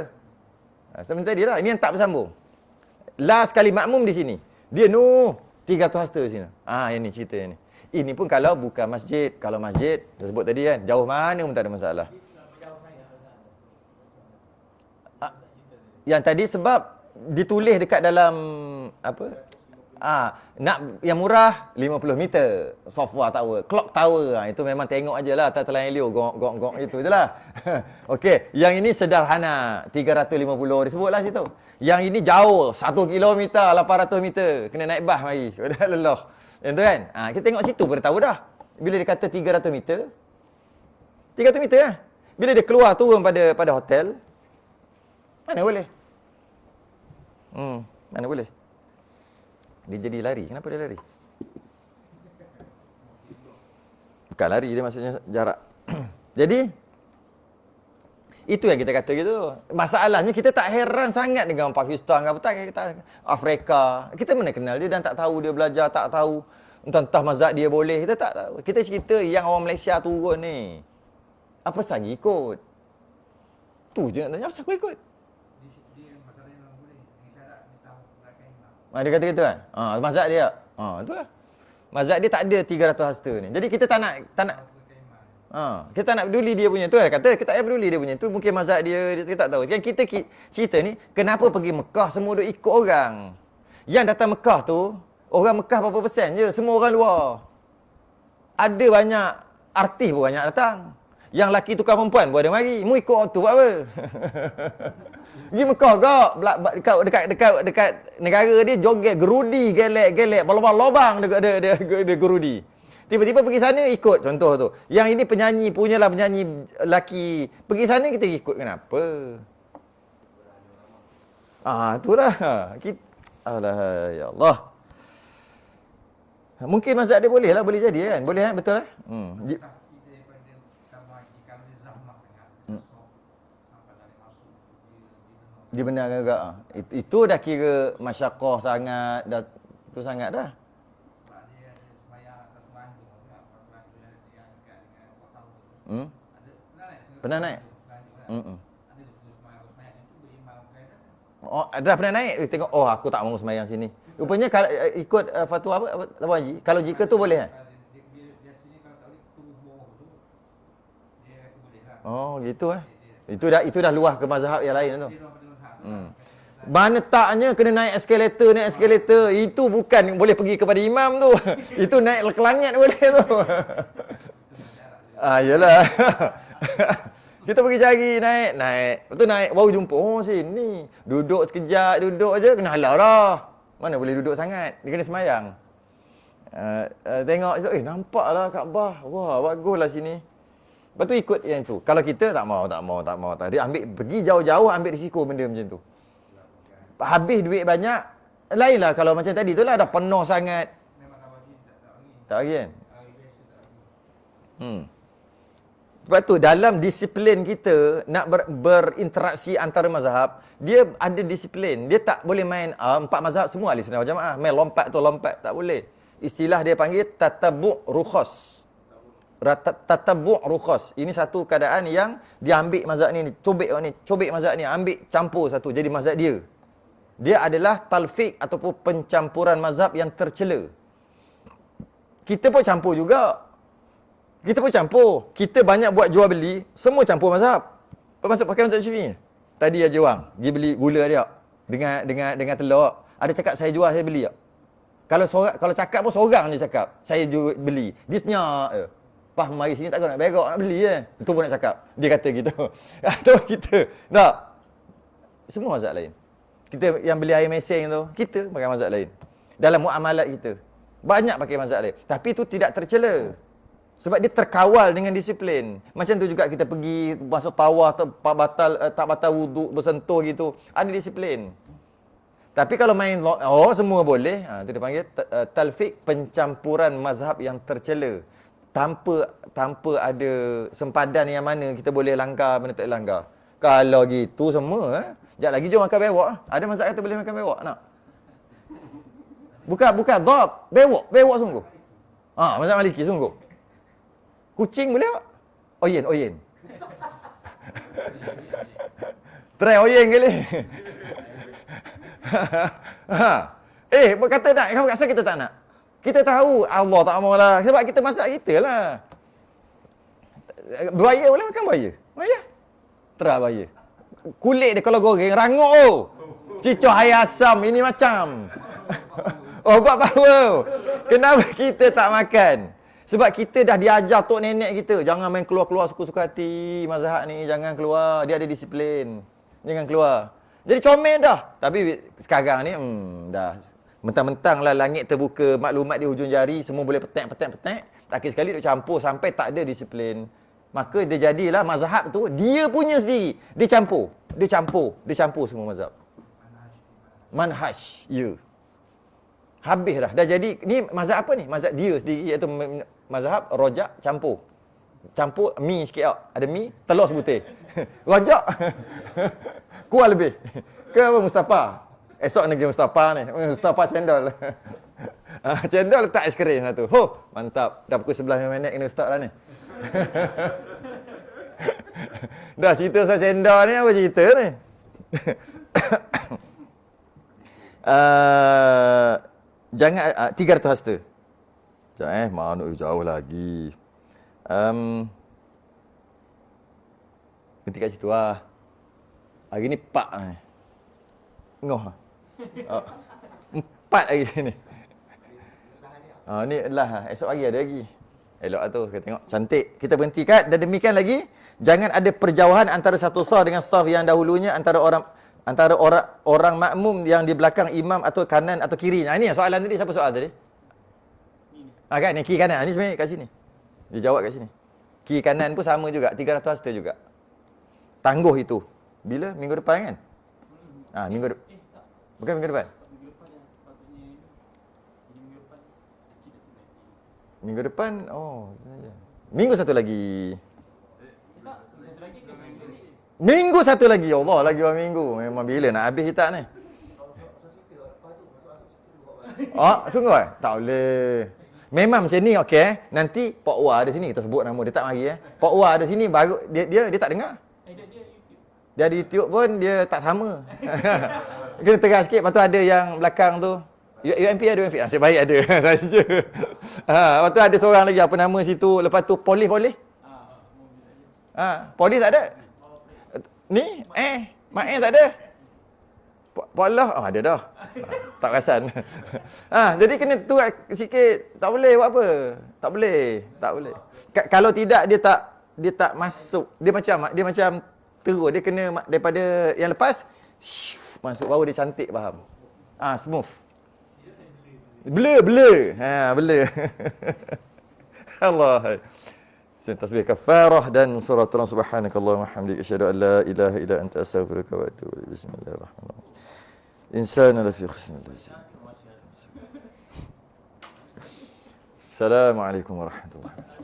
Sebentar dia lah. Ini yang tak bersambung. Last kali makmum di sini. Dia 300 hasta sini. Yang ni cerita ni. Ini pun kalau bukan masjid. Kalau masjid, saya sebut tadi kan, jauh mana pun tak ada masalah. Yang tadi sebab ditulis dekat dalam apa? Nak yang murah 50 meter. Software tower, clock tower. Itu memang tengok ajalah atas telan helio gong itu jelah. Okey, yang ini sederhana 350 disebutlah situ. Yang ini jauh 1 kilometer 800 meter. Kena naik bas mari. Dah lelah. Yang tu kan? Kita tengok situ pun tahu dah. Bila dia kata 300 meter. 300 meter lah. Bila dia keluar turun pada hotel. Mana boleh? Mana boleh? Dia jadi lari. Kenapa dia lari? Bukan lari, dia maksudnya jarak. Jadi, itu yang kita kata gitu. Masalahnya kita tak heran sangat dengan Pakistan ke apa kita Afrika. Kita mana kenal dia dan tak tahu dia belajar, tak tahu entah mazhab dia boleh. Kita tak tahu. Kita cerita yang orang Malaysia turun ni. Apa sahaja ikut? Tu je nak tanya, apa sahaja ikut? Dia kata gitu kan? Mazhab dia. Tu lah. Mazhab dia tak ada 300 hasta ni. Jadi kita tak nak kita tak nak peduli dia punya tu lah. Kata kita tak peduli dia punya tu. Mungkin mazhab dia kita tak tahu. Kan kita cerita ni, kenapa pergi Mekah semua duk ikut orang. Yang datang Mekah tu, orang Mekah berapa persen je? Semua orang luar. Ada banyak artis pun banyak datang. Yang laki tukar perempuan pun ada mari. Mu ikut waktu buat apa? Pergi Mekah dekat negara dia joget gerudi gelek-gelek lubang-lubang dekat dia gerudi. Tiba-tiba pergi sana ikut, contoh tu. Yang ini penyanyi, punyalah penyanyi lelaki. Pergi sana kita ikut, kenapa? Itulah. Alah, ya Allah. Mungkin mazhab dia boleh lah, boleh jadi kan? Boleh kan? Betul lah? Dibenarkan juga. Itu dah kira masyaqqah sangat, dah tu sangat dah. Pernah naik? Dah pernah naik? Tengok, aku tak mau sembahyang sini. Rupanya kalau ikut fatwa apa Haji? Kalau jika tu boleh kan? Gitu Itu dah luah ke mazhab yang lain tu. Mana taknya kena naik eskalator. Itu bukan boleh pergi kepada imam tu. Itu naik ke langit boleh tu. Yalah. Kita pergi cari naik. Lepas tu naik baru jumpa, sini. Duduk sekejap, duduk aja kena halau dah. Mana boleh duduk sangat? Dia kena semayang. Tengok, nampaklah Kaabah. Wah, baguslah sini. Lepas tu ikut yang tu. Kalau kita tak mau. Dia pergi jauh-jauh ambil risiko benda macam tu. Habis duit banyak. Lainlah kalau macam tadi tu lah dah penuh sangat. Tak bagi kan? Sebab tu dalam disiplin kita nak berinteraksi antara mazhab, dia ada disiplin. Dia tak boleh main 4 mazhab semua ahli sunnah wal jamaah. Main lompat, tak boleh. Istilah dia panggil tatabbu' rukhas. Tatabbu' rukhas. Ini satu keadaan yang dia ambil mazhab ni, cobek mazhab ni, ambil campur satu jadi mazhab dia. Dia adalah talfiq ataupun pencampuran mazhab yang tercela. Kita pun campur juga. Kita banyak buat jual beli, semua campur mazhab. Masuk pakai mazhab Syafi'i. Tadi aja orang pergi beli gula dia dengan telur. Ada cakap saya jual, saya beli tak? Kalau cakap pun seorang je cakap, saya jual beli. Dia senyak je. Pah mari sini tak nak berak, nak beli je. Itu pun nak cakap. Dia kata gitu. Atau kita. Tak. Semua mazhab lain. Kita yang beli air meseng tu, kita pakai mazhab lain. Dalam muamalat kita banyak pakai mazhab lain. Tapi itu tidak tercela. Sebab dia terkawal dengan disiplin. Macam tu juga kita pergi masuk tawaf, tak batal wuduk, bersentuh gitu. Ada disiplin. Tapi kalau main, semua boleh. Itu dia panggil talfiq, pencampuran mazhab yang tercela. Tanpa ada sempadan yang mana kita boleh langgar, mana tak boleh langgar. Kalau gitu semua, sekejap lagi jom makan bewak. Ada mazhab kata boleh makan bewak, nak? Bukan dhab, bewak sungguh. Mazhab Maliki sungguh. Kucing boleh tak? Oyen. Try oyen kali. Kata nak, kamu rasa kita tak nak? Kita tahu Allah tak maulah. Sebab kita masak kita lah. Buaya boleh makan buaya? Buaya? Try buaya. Kulit dia kalau goreng, rangup Cicuh air asam, ini macam. Obat power. Kenapa kita tak makan? Sebab kita dah diajar tok nenek kita, jangan main keluar-keluar suka-suka hati. Mazhab ni jangan keluar, dia ada disiplin. Jangan keluar. Jadi comel dah. Tapi sekarang ni dah mentang-mentang lah langit terbuka, maklumat di hujung jari, semua boleh petek. Tak sekali duk campur sampai tak ada disiplin. Maka dia jadilah mazhab tu dia punya sendiri. Dia campur semua mazhab. Manhaj, ya. Habis dah jadi ni mazhab apa ni? Mazhab dia sendiri, iaitu mazhab rojak campur mi sikit tau. Ada mi, telur sebutir. Rojak kuah lebih. Ke apa Mustafa? Esok negeri Mustafa ni. Mustafa cendol. Cendol letak aiskrim satu. Mantap. Dah pukul 11 minit kena start lah ni. Dah cerita pasal cendol ni, apa cerita ni? Jangan 300 hasta. Sekejap mana jauh lagi. Nanti kat situ lah. Hari ni 4 ni. Ngoh. 4 hari ni. Ni adalah esok pagi ada lagi. Elok lah tu, kita tengok cantik. Kita berhenti kat dan demikian lagi. Jangan ada perjauhan antara satu saf dengan saf yang dahulunya, antara orang makmum yang di belakang imam atau kanan atau kiri. Ini soalan tadi, siapa soal tadi? Kan ni kiri kanan ni sebenarnya kat sini. Dia jawab kat sini. Kiri kanan pun sama juga, 300 hasta juga. Tangguh itu. Bila? Minggu depan kan? Minggu depan. Bukan minggu depan. Minggu depan, minggu satu lagi. Minggu satu lagi. Ya Allah, lagi 2 minggu. Memang bila nak habis kita ni? Sungguh tak boleh. Memang macam ni, okey. Nanti Pak Wah ada sini, kita sebut nama dia tak mari Pak Wah ada sini baru dia tak dengar. Dia ada YouTube pun dia tak sama. Kena terang sikit. Lepas tu ada yang belakang tu UMP ada UMP. Nasib baik ada. Saja. Lepas tu ada seorang lagi apa nama situ. Lepas tu polis. Polis tak ada. Ni Mak tak ada. Allah ada dah. Tak perasan. Jadi kena tuat sikit. Tak boleh buat apa. Tak boleh. Kalau tidak dia tak masuk. Dia macam terus dia kena daripada yang lepas masuk baru dia cantik faham. Smooth. Blur. Blur. Allah. Tasbih kafarah dan surah subhanakallahumma wa hamdika asyhadu an la ilaha illa anta astaghfiruka wa atubu ilaik. Bismillahirrahmanirrahim. Insana lafi khusr. Assalamualaikum warahmatullahi wabarakatuh.